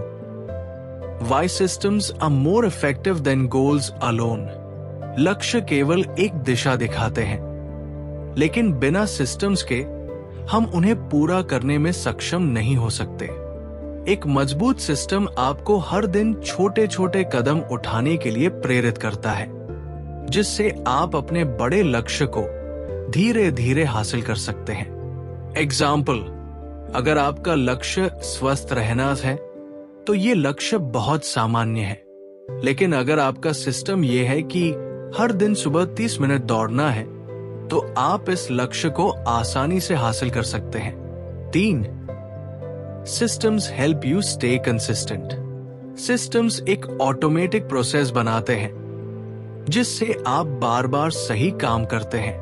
S1: Why systems are more effective than goals alone? लक्ष्य केवल एक दिशा दिखाते हैं, लेकिन बिना सिस्टम्स के हम उन्हें पूरा करने में सक्षम नहीं हो सकते। एक मजबूत सिस्टम आपको हर दिन छोटे छोटे कदम उठाने के लिए प्रेरित करता है, जिससे आप अपने बड़े लक्ष्य को धीरे धीरे हासिल कर सकते हैं। एग्जाम्पल, अगर आपका लक्ष्य स्वस्थ रहना है तो ये लक्ष्य बहुत सामान्य है, लेकिन अगर आपका सिस्टम ये है कि हर दिन सुबह 30 मिनट दौड़ना है, तो आप इस लक्ष्य को आसानी से हासिल कर सकते हैं। 3. Systems help you stay consistent. Systems एक ऑटोमेटिक प्रोसेस बनाते हैं जिससे आप बार बार सही काम करते हैं।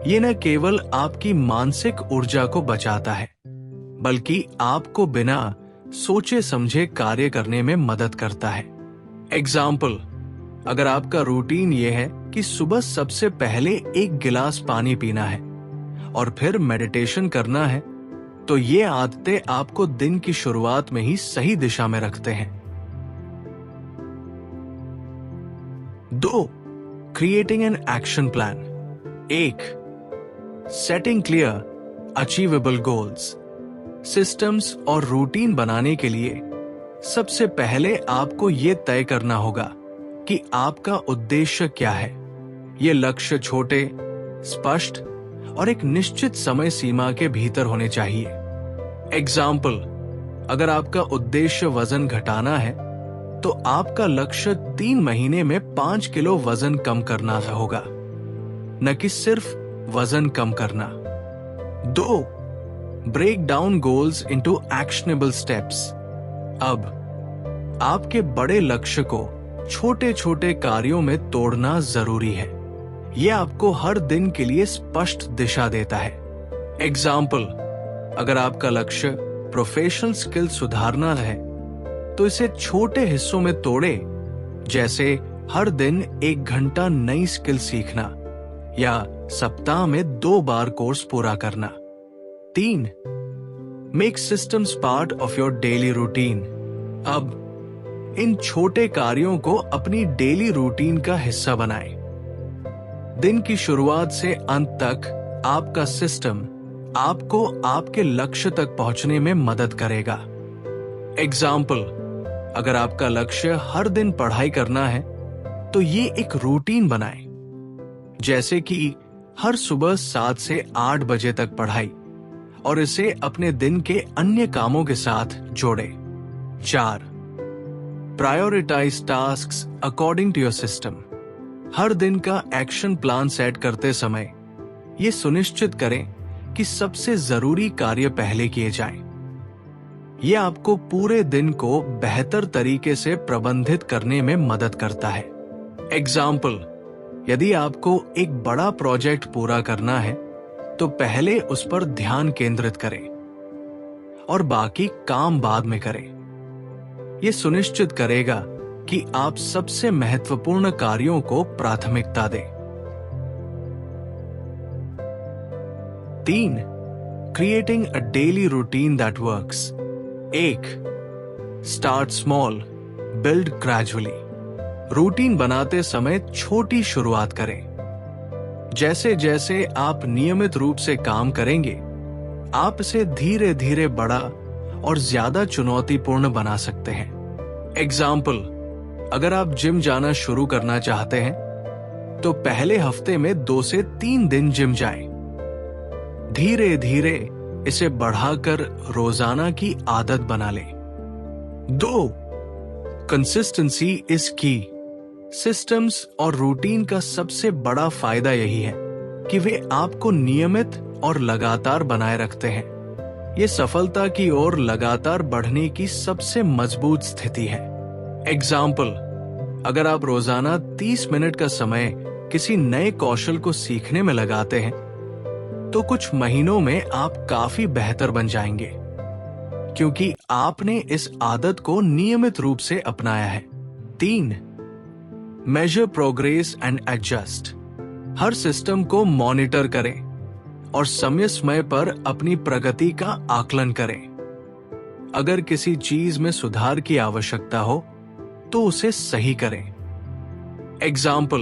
S1: ये न केवल आपकी मानसिक ऊर्जा को बचाता है, बल्कि आपको बिना सोचे समझे कार्य करने में मदद करता है। एग्जाम्पल, अगर आपका रूटीन यह है कि सुबह सबसे पहले 1 गिलास पानी पीना है और फिर मेडिटेशन करना है, तो ये आदतें आपको दिन की शुरुआत में ही सही दिशा में रखते हैं। 2. Creating an action plan. 1. Setting clear achievable goals. Systems और रूटीन बनाने के लिए सबसे पहले आपको यह तय करना होगा कि आपका उद्देश्य क्या है। ये लक्ष्य छोटे, स्पष्ट और एक निश्चित समय सीमा के भीतर होने चाहिए। एग्जाम्पल, अगर आपका उद्देश्य वजन घटाना है तो आपका लक्ष्य 3 महीने में 5 किलो वजन कम करना होगा, न कि सिर्फ वजन कम करना। 2. Break down goals into actionable steps. अब आपके बड़े लक्ष्य को छोटे छोटे कार्यों में तोड़ना जरूरी है। यह आपको हर दिन के लिए स्पष्ट दिशा देता है। एग्जाम्पल, अगर आपका लक्ष्य प्रोफेशनल स्किल सुधारना है तो इसे छोटे हिस्सों में तोड़े, जैसे हर दिन 1 घंटा नई स्किल सीखना या सप्ताह में 2 बार कोर्स पूरा करना। 3. Make systems part of your daily routine. अब इन छोटे कार्यों को अपनी डेली रूटीन का हिस्सा बनाएं। दिन की शुरुआत से अंत तक आपका सिस्टम आपको आपके लक्ष्य तक पहुंचने में मदद करेगा। एग्जाम्पल, अगर आपका लक्ष्य हर दिन पढ़ाई करना है तो ये एक रूटीन बनाएं, जैसे कि हर सुबह 7 से 8 बजे तक पढ़ाई, और इसे अपने दिन के अन्य कामों के साथ जोड़ें। 4. Prioritize tasks according to your system. हर दिन का एक्शन प्लान सेट करते समय ये सुनिश्चित करें कि सबसे जरूरी कार्य पहले किए जाएं। यह आपको पूरे दिन को बेहतर तरीके से प्रबंधित करने में मदद करता है। एग्जाम्पल, यदि आपको एक बड़ा प्रोजेक्ट पूरा करना है तो पहले उस पर ध्यान केंद्रित करें और बाकी काम बाद में करें। यह सुनिश्चित करेगा कि आप सबसे महत्वपूर्ण कार्यों को प्राथमिकता दें। 3. Creating a daily routine that works. 1. Start small, build gradually. Routine बनाते समय छोटी शुरुआत करें। जैसे जैसे आप नियमित रूप से काम करेंगे, आप इसे धीरे धीरे बड़ा और ज्यादा चुनौतीपूर्ण बना सकते हैं। एग्जाम्पल, अगर आप जिम जाना शुरू करना चाहते हैं तो पहले हफ्ते में 2 से 3 दिन जिम जाएं। धीरे धीरे इसे बढ़ाकर रोजाना की आदत बना लें। 2. कंसिस्टेंसी इज की। सिस्टम्स और रूटीन का सबसे बड़ा फायदा यही है कि वे आपको नियमित और लगातार बनाए रखते हैं। ये सफलता की ओर लगातार बढ़ने की सबसे मजबूत स्थिति है। एग्जाम्पल, अगर आप रोजाना 30 मिनट का समय किसी नए कौशल को सीखने में लगाते हैं तो कुछ महीनों में आप काफी बेहतर बन जाएंगे, क्योंकि आपने इस आदत को नियमित रूप से अपनाया है। 3. Measure progress and adjust. हर सिस्टम को मॉनिटर करें और समय समय पर अपनी प्रगति का आकलन करें। अगर किसी चीज में सुधार की आवश्यकता हो तो उसे सही करें। एग्जाम्पल,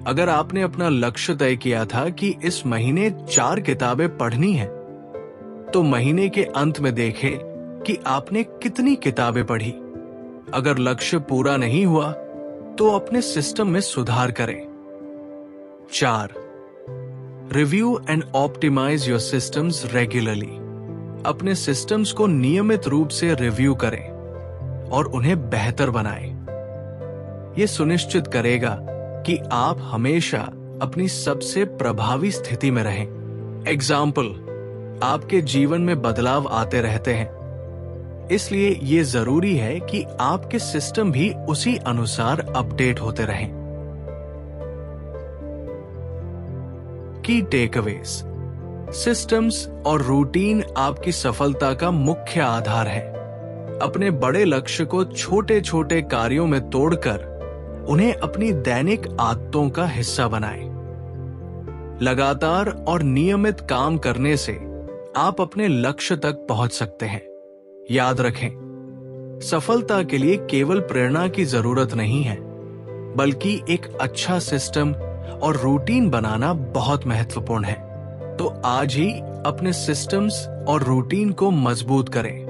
S1: अगर आपने अपना लक्ष्य तय किया था कि इस महीने 4 किताबें पढ़नी है, तो महीने के अंत में देखें कि आपने कितनी किताबें पढ़ी। अगर लक्ष्य पूरा नहीं हुआ तो अपने सिस्टम में सुधार करें। 4. Review and optimise your systems regularly. अपने सिस्टम्स को नियमित रूप से रिव्यू करें और उन्हें बेहतर बनाएं। यह सुनिश्चित करेगा कि आप हमेशा अपनी सबसे प्रभावी स्थिति में रहें। एग्जाम्पल, आपके जीवन में बदलाव आते रहते हैं, इसलिए यह जरूरी है कि आपके सिस्टम भी उसी अनुसार अपडेट होते रहें। की टेकअवेज। सिस्टम्स और रूटीन आपकी सफलता का मुख्य आधार है। अपने बड़े लक्ष्य को छोटे छोटे कार्यों में तोड़कर उन्हें अपनी दैनिक आदतों का हिस्सा बनाएं। लगातार और नियमित काम करने से आप अपने लक्ष्य तक पहुंच सकते हैं। याद रखें, सफलता के लिए केवल प्रेरणा की जरूरत नहीं है, बल्कि एक अच्छा सिस्टम और रूटीन बनाना बहुत महत्वपूर्ण है। तो आज ही अपने सिस्टम्स और रूटीन को मजबूत करें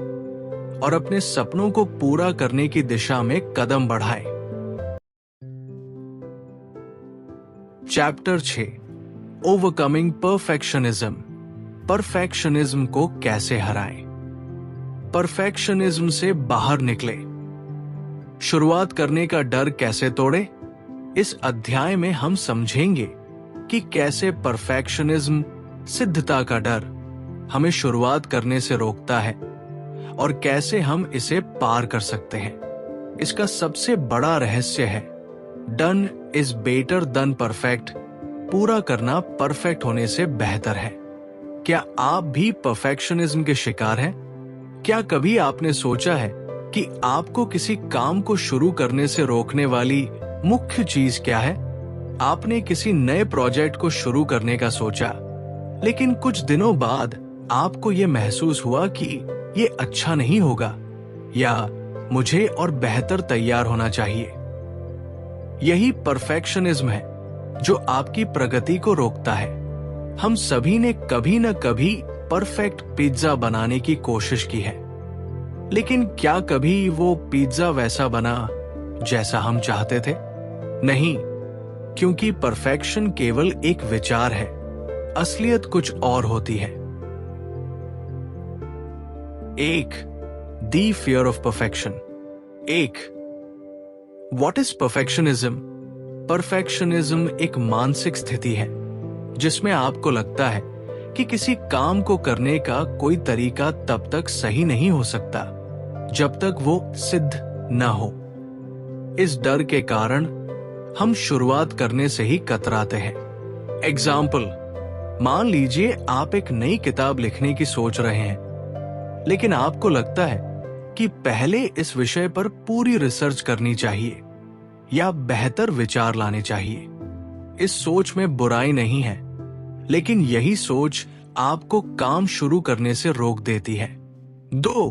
S1: और अपने सपनों को पूरा करने की दिशा में कदम बढ़ाएं। Chapter 6, overcoming perfectionism. परफेक्शनिज्म को कैसे हराएं। परफेक्शनिज्म से बाहर निकले। शुरुआत करने का डर कैसे तोड़े? इस अध्याय में हम समझेंगे कि कैसे परफेक्शनिज्म, सिद्धता का डर, हमें शुरुआत करने से रोकता है और कैसे हम इसे पार कर सकते हैं। इसका सबसे बड़ा रहस्य है done is better than perfect. पूरा करना परफेक्ट होने से बेहतर है। क्या आप भी परफेक्शनिज्म के शिकार हैं? क्या कभी आपने सोचा है कि आपको किसी काम को शुरू करने से रोकने वाली मुख्य चीज क्या है? आपने किसी नए प्रोजेक्ट को शुरू करने का सोचा, लेकिन कुछ दिनों बाद आपको यह महसूस हुआ कि ये अच्छा नहीं होगा या मुझे और बेहतर तैयार होना चाहिए। यही परफेक्शनिज्म है जो आपकी प्रगति को रोकता है। हम सभी ने कभी न कभी परफेक्ट पिज्जा बनाने की कोशिश की है, लेकिन क्या कभी वो पिज्जा वैसा बना जैसा हम चाहते थे? नहीं, क्योंकि परफेक्शन केवल एक विचार है, असलियत कुछ और होती है। 1. The fear of perfection. 1. What is perfectionism? Perfectionism एक मानसिक स्थिति है जिसमें आपको लगता है कि किसी काम को करने का कोई तरीका तब तक सही नहीं हो सकता जब तक वो सिद्ध न हो। इस डर के कारण हम शुरुआत करने से ही कतराते हैं। एग्जाम्पल, मान लीजिए आप एक नई किताब लिखने की सोच रहे हैं, लेकिन आपको लगता है कि पहले इस विषय पर पूरी रिसर्च करनी चाहिए या बेहतर विचार लाने चाहिए। इस सोच में बुराई नहीं है, लेकिन यही सोच आपको काम शुरू करने से रोक देती है। 2.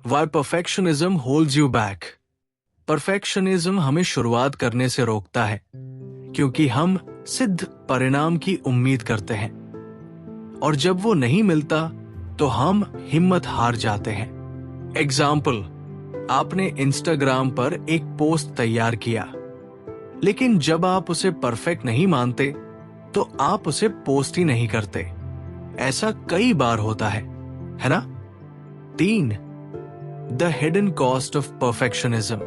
S1: Why perfectionism holds you back? Perfectionism हमें शुरुआत करने से रोकता है क्योंकि हम सिद्ध परिणाम की उम्मीद करते हैं, और जब वो नहीं मिलता तो हम हिम्मत हार जाते हैं। एग्जाम्पल, आपने इंस्टाग्राम पर एक पोस्ट तैयार किया, लेकिन जब आप उसे परफेक्ट नहीं मानते तो आप उसे पोस्ट ही नहीं करते। ऐसा कई बार होता है ना? 3. The hidden cost of perfectionism.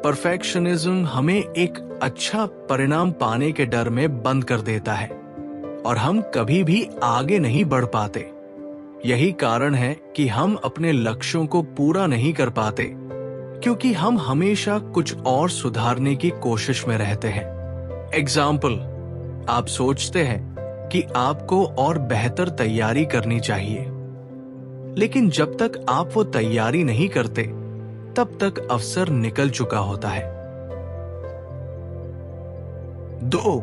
S1: Perfectionism हमें एक अच्छा परिणाम पाने के डर में बंद कर देता है और हम कभी भी आगे नहीं बढ़ पाते। यही कारण है कि हम अपने लक्ष्यों को पूरा नहीं कर पाते, क्योंकि हम हमेशा कुछ और सुधारने की कोशिश में रहते हैं। एग्जाम्पल, आप सोचते हैं कि आपको और बेहतर तैयारी करनी चाहिए, लेकिन जब तक आप वो तैयारी नहीं करते तब तक अवसर निकल चुका होता है। 2.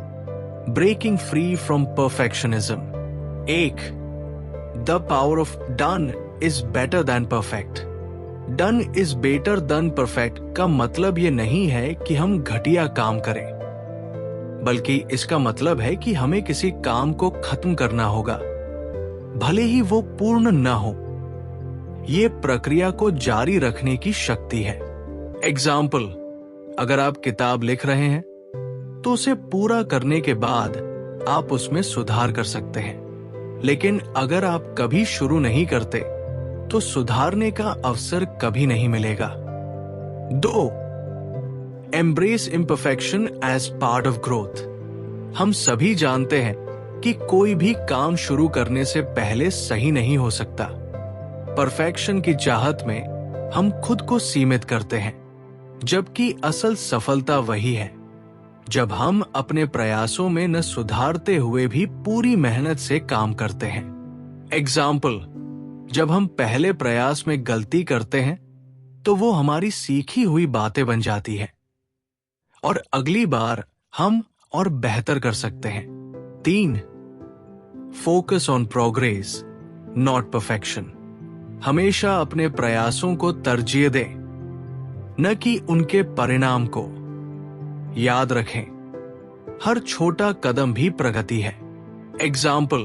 S1: Breaking free from perfectionism. 1. The power of done is better than perfect. Done is better than perfect का मतलब ये नहीं है कि हम घटिया काम करें, बल्कि इसका मतलब है कि हमें किसी काम को खत्म करना होगा, भले ही वो पूर्ण न हो। ये प्रक्रिया को जारी रखने की शक्ति है। एग्जाम्पल, अगर आप किताब लिख रहे हैं तो उसे पूरा करने के बाद आप उसमें सुधार कर सकते हैं, लेकिन अगर आप कभी शुरू नहीं करते तो सुधारने का अवसर कभी नहीं मिलेगा। 2. Embrace imperfection as part of growth. हम सभी जानते हैं कि कोई भी काम शुरू करने से पहले सही नहीं हो सकता। परफेक्शन की चाहत में हम खुद को सीमित करते हैं, जबकि असल सफलता वही है जब हम अपने प्रयासों में न सुधारते हुए भी पूरी मेहनत से काम करते हैं। एग्जाम्पल, जब हम पहले प्रयास में गलती करते हैं तो वो हमारी सीखी हुई बातें बन जाती है और अगली बार हम और बेहतर कर सकते हैं। 3. Focus on progress not perfection. हमेशा अपने प्रयासों को तरजीह दें, न कि उनके परिणाम को। याद रखें, हर छोटा कदम भी प्रगति है। एग्जाम्पल,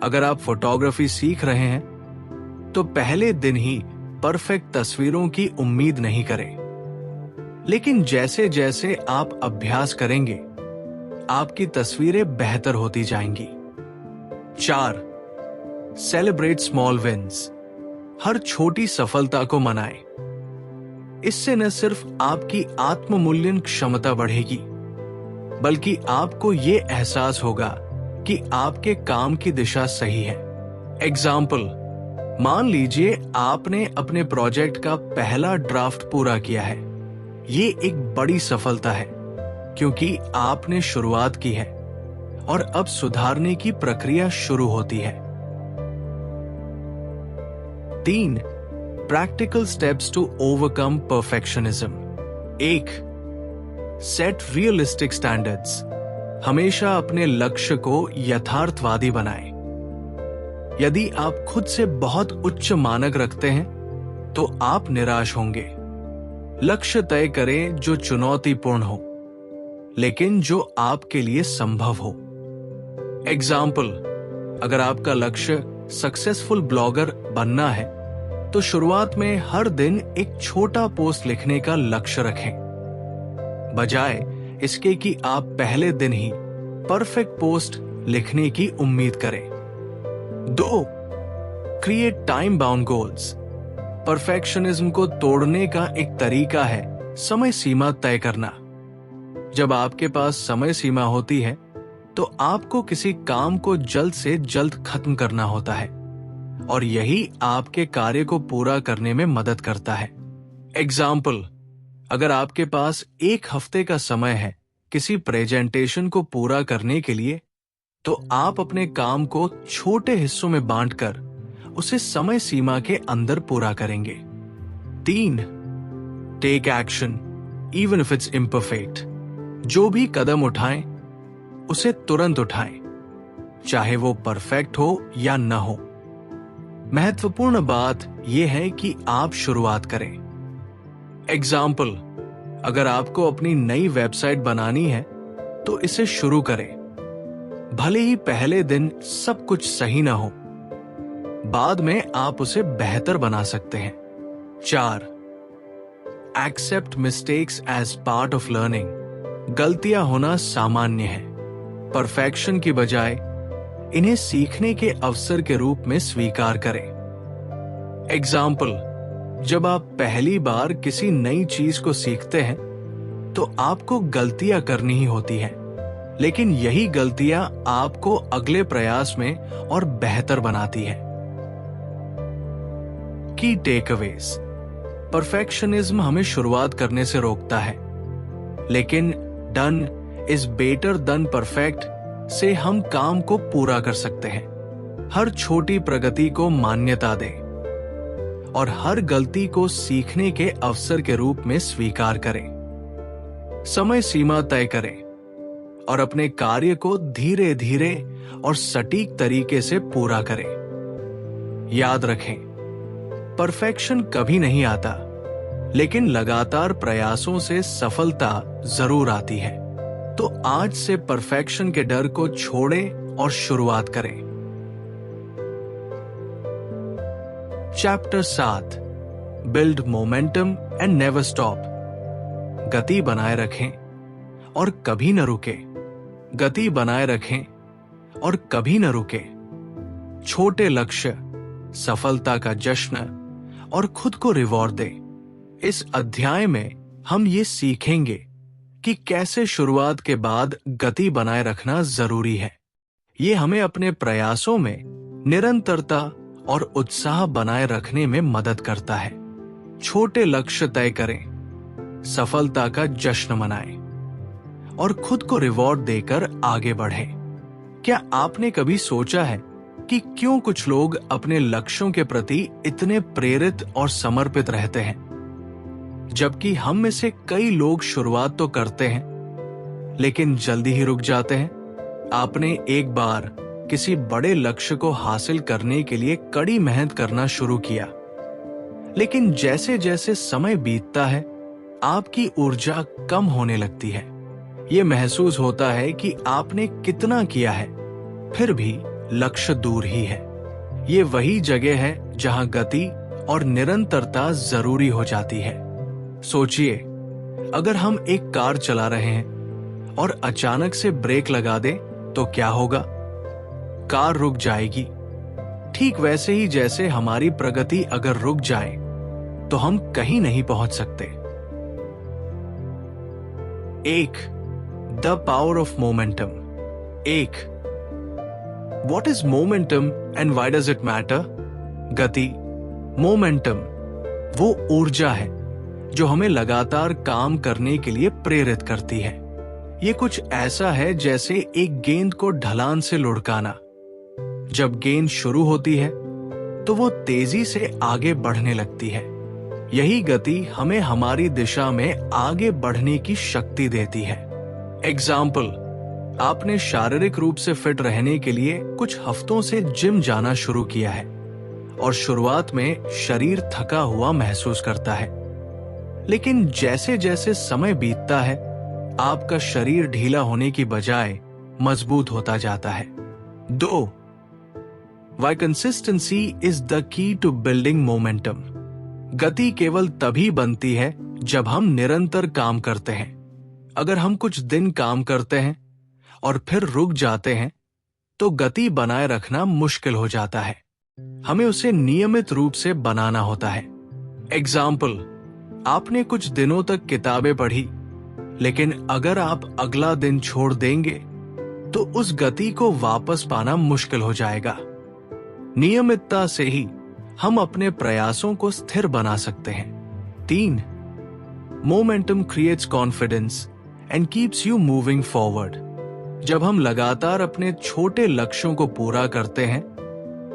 S1: अगर आप फोटोग्राफी सीख रहे हैं तो पहले दिन ही परफेक्ट तस्वीरों की उम्मीद नहीं करें, लेकिन जैसे जैसे आप अभ्यास करेंगे आपकी तस्वीरें बेहतर होती जाएंगी। 4. Celebrate small wins. हर छोटी सफलता को मनाएं। इससे न सिर्फ आपकी आत्ममूल्यन क्षमता बढ़ेगी, बल्कि आपको ये एहसास होगा कि आपके काम की दिशा सही है। एग्जाम्पल, मान लीजिए आपने अपने प्रोजेक्ट का पहला ड्राफ्ट पूरा किया है। ये एक बड़ी सफलता है क्योंकि आपने शुरुआत की है और अब सुधारने की प्रक्रिया शुरू होती है। 3. Practical steps to overcome perfectionism. 1. Set realistic standards. हमेशा अपने लक्ष्य को यथार्थवादी बनाएं। यदि आप खुद से बहुत उच्च मानक रखते हैं तो आप निराश होंगे। लक्ष्य तय करें जो चुनौतीपूर्ण हो, लेकिन जो आपके लिए संभव हो। एग्जाम्पल, अगर आपका लक्ष्य सक्सेसफुल ब्लॉगर बनना है तो शुरुआत में हर दिन एक छोटा पोस्ट लिखने का लक्ष्य रखें, बजाय इसके कि आप पहले दिन ही परफेक्ट पोस्ट लिखने की उम्मीद करें। 2. Create time bound goals. Perfectionism को तोड़ने का एक तरीका है समय सीमा तय करना। जब आपके पास समय सीमा होती है तो आपको किसी काम को जल्द से जल्द खत्म करना होता है और यही आपके कार्य को पूरा करने में मदद करता है। एग्जाम्पल, अगर आपके पास 1 हफ्ते का समय है किसी प्रेजेंटेशन को पूरा करने के लिए, तो आप अपने काम को छोटे हिस्सों में बांटकर उसे समय सीमा के अंदर पूरा करेंगे। 3. Take action even if it's imperfect. जो भी कदम उठाएं उसे तुरंत उठाएं, चाहे वो परफेक्ट हो या न हो। महत्वपूर्ण बात यह है कि आप शुरुआत करें। एग्जाम्पल, अगर आपको अपनी नई वेबसाइट बनानी है तो इसे शुरू करें। भले ही पहले दिन सब कुछ सही ना हो, बाद में आप उसे बेहतर बना सकते हैं। 4. Accept mistakes as part of learning. गलतियां होना सामान्य है। परफेक्शन की बजाय इन्हें सीखने के अवसर के रूप में स्वीकार करें। एग्जाम्पल, जब आप पहली बार किसी नई चीज को सीखते हैं तो आपको गलतियां करनी ही होती हैं, लेकिन यही गलतियां आपको अगले प्रयास में और बेहतर बनाती है। की टेकअवेज। परफेक्शनिज्म हमें शुरुआत करने से रोकता है, लेकिन done is better than perfect से हम काम को पूरा कर सकते हैं। हर छोटी प्रगति को मान्यता दें और हर गलती को सीखने के अवसर के रूप में स्वीकार करें। समय सीमा तय करें और अपने कार्य को धीरे धीरे और सटीक तरीके से पूरा करें। याद रखें, परफेक्शन कभी नहीं आता, लेकिन लगातार प्रयासों से सफलता जरूर आती है। तो आज से परफेक्शन के डर को छोड़ें और शुरुआत करें। Chapter 7, build momentum and never stop. गति बनाए रखें और कभी न रुके। गति बनाए रखें और कभी न रुके। छोटे लक्ष्य, सफलता का जश्न और खुद को रिवॉर्ड दें। इस अध्याय में हम ये सीखेंगे कि कैसे शुरुआत के बाद गति बनाए रखना जरूरी है। ये हमें अपने प्रयासों में निरंतरता और उत्साह बनाए रखने में मदद करता है। छोटे लक्ष्य तय करें, सफलता का जश्न मनाएं और खुद को रिवॉर्ड देकर आगे बढ़ें। क्या आपने कभी सोचा है कि क्यों कुछ लोग अपने लक्ष्यों के प्रति इतने प्रेरित और समर्पित रहते हैं, जबकि हम में से कई लोग शुरुआत तो करते हैं लेकिन जल्दी ही रुक जाते हैं? आपने एक बार किसी बड़े लक्ष्य को हासिल करने के लिए कड़ी मेहनत करना शुरू किया, लेकिन जैसे जैसे समय बीतता है आपकी ऊर्जा कम होने लगती है। ये महसूस होता है कि आपने कितना किया है, फिर भी लक्ष्य दूर ही है। ये वही जगह है जहां गति और निरंतरता जरूरी हो जाती है। सोचिए, अगर हम एक कार चला रहे हैं और अचानक से ब्रेक लगा दें तो क्या होगा? कार रुक जाएगी, ठीक वैसे ही जैसे हमारी प्रगति अगर रुक जाए तो हम कहीं नहीं पहुंच सकते। 1. The power of momentum. 1. What is momentum and why does it matter? गति, मोमेंटम वो ऊर्जा है जो हमें लगातार काम करने के लिए प्रेरित करती है। ये कुछ ऐसा है जैसे एक गेंद को ढलान से लुढ़काना। जब गेंद शुरू होती है तो वो तेजी से आगे बढ़ने लगती है। यही गति हमें हमारी दिशा में आगे बढ़ने की शक्ति देती है। एग्जाम्पल, आपने शारीरिक रूप से फिट रहने के लिए कुछ हफ्तों से जिम जाना शुरू किया है और शुरुआत में शरीर थका हुआ महसूस करता है, लेकिन जैसे जैसे समय बीतता है आपका शरीर ढीला होने की बजाय मजबूत होता जाता है। 2. Why consistency is the key to building momentum? गति केवल तभी बनती है जब हम निरंतर काम करते हैं। अगर हम कुछ दिन काम करते हैं और फिर रुक जाते हैं तो गति बनाए रखना मुश्किल हो जाता है। हमें उसे नियमित रूप से बनाना होता है। एग्जाम्पल, आपने कुछ दिनों तक किताबें पढ़ी, लेकिन अगर आप अगला दिन छोड़ देंगे तो उस गति को वापस पाना मुश्किल हो जाएगा। नियमितता से ही हम अपने प्रयासों को स्थिर बना सकते हैं। 3. Momentum creates confidence and keeps you moving forward. जब हम लगातार अपने छोटे लक्ष्यों को पूरा करते हैं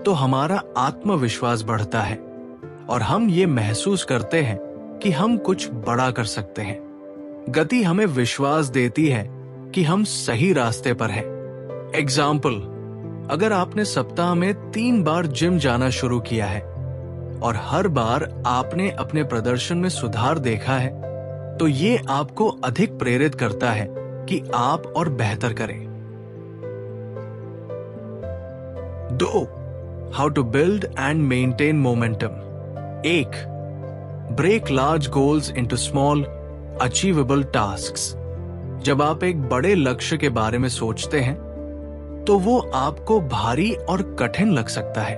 S1: तो हमारा आत्मविश्वास बढ़ता है और हम ये महसूस करते हैं कि हम कुछ बड़ा कर सकते हैं। गति हमें विश्वास देती है कि हम सही रास्ते पर हैं। एग्जाम्पल, अगर आपने सप्ताह में 3 बार जिम जाना शुरू किया है और हर बार आपने अपने प्रदर्शन में सुधार देखा है तो ये आपको अधिक प्रेरित करता है कि आप और बेहतर करें। 2. How to build and maintain momentum. 1. Break large goals into small, achievable tasks. जब आप एक बड़े लक्ष्य के बारे में सोचते हैं तो वो आपको भारी और कठिन लग सकता है,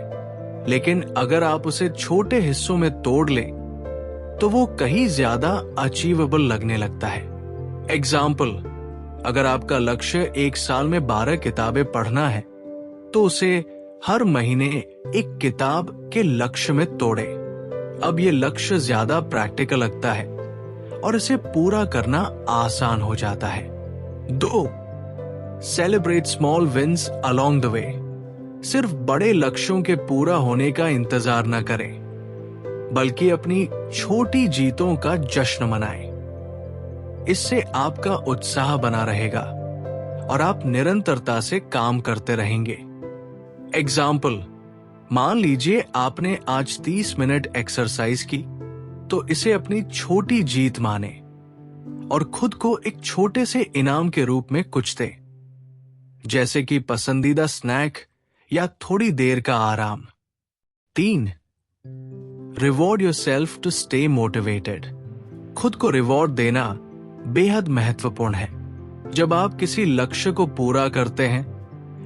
S1: लेकिन अगर आप उसे छोटे हिस्सों में तोड़ लें तो वो कहीं ज्यादा अचीवेबल लगने लगता है। एग्जाम्पल, अगर आपका लक्ष्य 1 साल में 12 किताबें पढ़ना है तो उसे हर महीने एक किताब के लक्ष्य में तोड़े। अब ये लक्ष्य ज्यादा प्रैक्टिकल लगता है और इसे पूरा करना आसान हो जाता है। 2. Celebrate small wins along the way. सिर्फ बड़े लक्ष्यों के पूरा होने का इंतजार न करें, बल्कि अपनी छोटी जीतों का जश्न मनाएं। इससे आपका उत्साह बना रहेगा और आप निरंतरता से काम करते रहेंगे। एग्जाम्पल, मान लीजिए आपने आज 30 मिनट एक्सरसाइज की तो इसे अपनी छोटी जीत माने और खुद को एक छोटे से इनाम के रूप में कुछ दे, जैसे कि पसंदीदा स्नैक या थोड़ी देर का आराम। 3. Reward yourself to stay motivated. खुद को रिवॉर्ड देना बेहद महत्वपूर्ण है। जब आप किसी लक्ष्य को पूरा करते हैं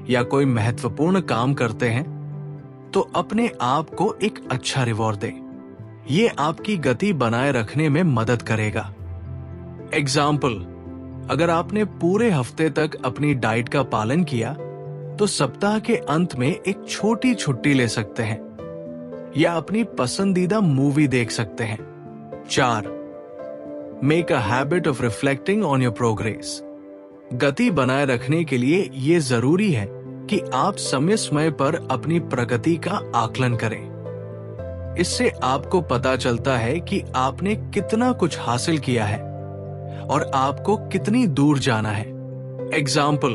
S1: या कोई महत्वपूर्ण काम करते हैं तो अपने आप को एक अच्छा रिवॉर्ड दें। ये आपकी गति बनाए रखने में मदद करेगा। एग्जाम्पल, अगर आपने पूरे हफ्ते तक अपनी डाइट का पालन किया तो सप्ताह के अंत में एक छोटी छुट्टी ले सकते हैं या अपनी पसंदीदा मूवी देख सकते हैं। 4. Make a habit of reflecting on your progress. गति बनाए रखने के लिए ये जरूरी है कि आप समय समय पर अपनी प्रगति का आकलन करें। इससे आपको पता चलता है कि आपने कितना कुछ हासिल किया है और आपको कितनी दूर जाना है। एग्जाम्पल,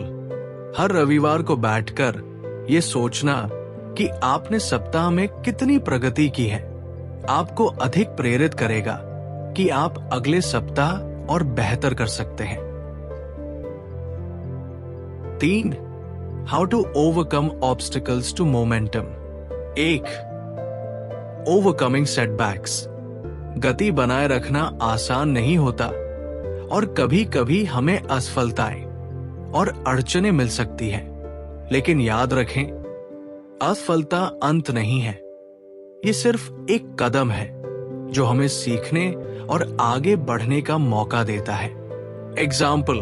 S1: हर रविवार को बैठकर ये सोचना कि आपने सप्ताह में कितनी प्रगति की है आपको अधिक प्रेरित करेगा कि आप अगले सप्ताह और बेहतर कर सकते हैं। 3. How to overcome obstacles to momentum. 1. Overcoming setbacks. गति बनाए रखना आसान नहीं होता और कभी कभी हमें असफलताएं और अड़चनें मिल सकती हैं, लेकिन याद रखें, असफलता अंत नहीं है, ये सिर्फ एक कदम है जो हमें सीखने और आगे बढ़ने का मौका देता है। एग्जाम्पल,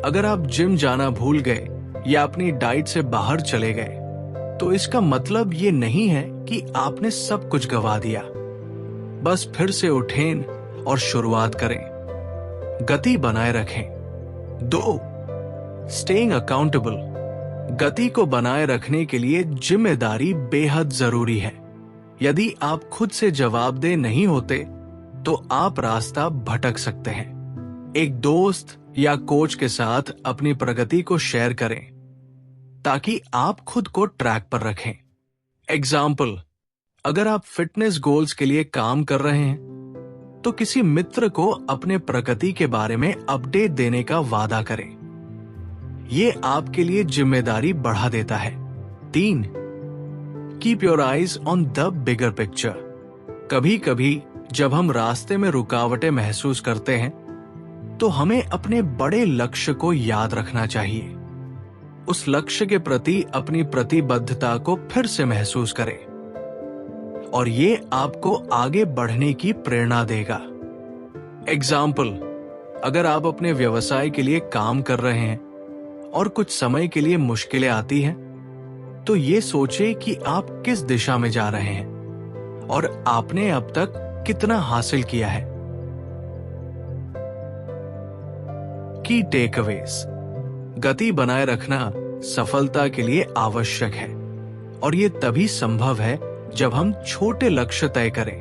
S1: अगर आप जिम जाना भूल गए या अपनी डाइट से बाहर चले गए, तो इसका मतलब ये नहीं है कि आपने सब कुछ गवा दिया। बस फिर से उठें और शुरुआत करें, गति बनाए रखें। 2. Staying accountable. गति को बनाए रखने के लिए जिम्मेदारी बेहद जरूरी है। यदि आप खुद से जवाबदेह नहीं होते तो आप रास्ता भटक सकते हैं। एक दोस्त या कोच के साथ अपनी प्रगति को शेयर करें ताकि आप खुद को ट्रैक पर रखें। एग्जाम्पल, अगर आप फिटनेस गोल्स के लिए काम कर रहे हैं तो किसी मित्र को अपने प्रगति के बारे में अपडेट देने का वादा करें। ये आपके लिए जिम्मेदारी बढ़ा देता है। 3. Keep your eyes on the bigger picture. कभी कभी जब हम रास्ते में रुकावटें महसूस करते हैं तो हमें अपने बड़े लक्ष्य को याद रखना चाहिए। उस लक्ष्य के प्रति अपनी प्रतिबद्धता को फिर से महसूस करें और ये आपको आगे बढ़ने की प्रेरणा देगा। एग्जाम्पल, अगर आप अपने व्यवसाय के लिए काम कर रहे हैं और कुछ समय के लिए मुश्किलें आती हैं, तो ये सोचें कि आप किस दिशा में जा रहे हैं और आपने अब तक कितना हासिल किया है। की टेकअवेज। गति बनाए रखना सफलता के लिए आवश्यक है और ये तभी संभव है जब हम छोटे लक्ष्य तय करें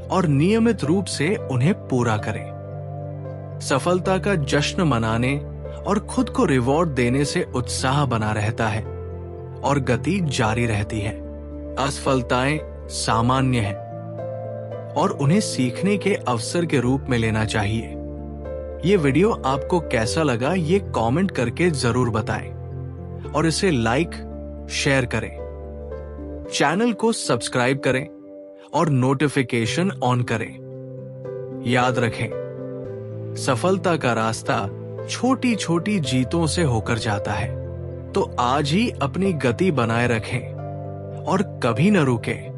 S1: और नियमित रूप से उन्हें पूरा करें। सफलता का जश्न मनाने और खुद को रिवॉर्ड देने से उत्साह बना रहता है और गति जारी रहती है। असफलताएं सामान्य हैं और उन्हें सीखने के अवसर के रूप में लेना चाहिए। ये वीडियो आपको कैसा लगा ये कमेंट करके जरूर बताएं और इसे लाइक, शेयर करें। चैनल को सब्सक्राइब करें और नोटिफिकेशन ऑन करें। याद रखें, सफलता का रास्ता छोटी छोटी जीतों से होकर जाता है। तो आज ही अपनी गति बनाए रखें और कभी न रुकें।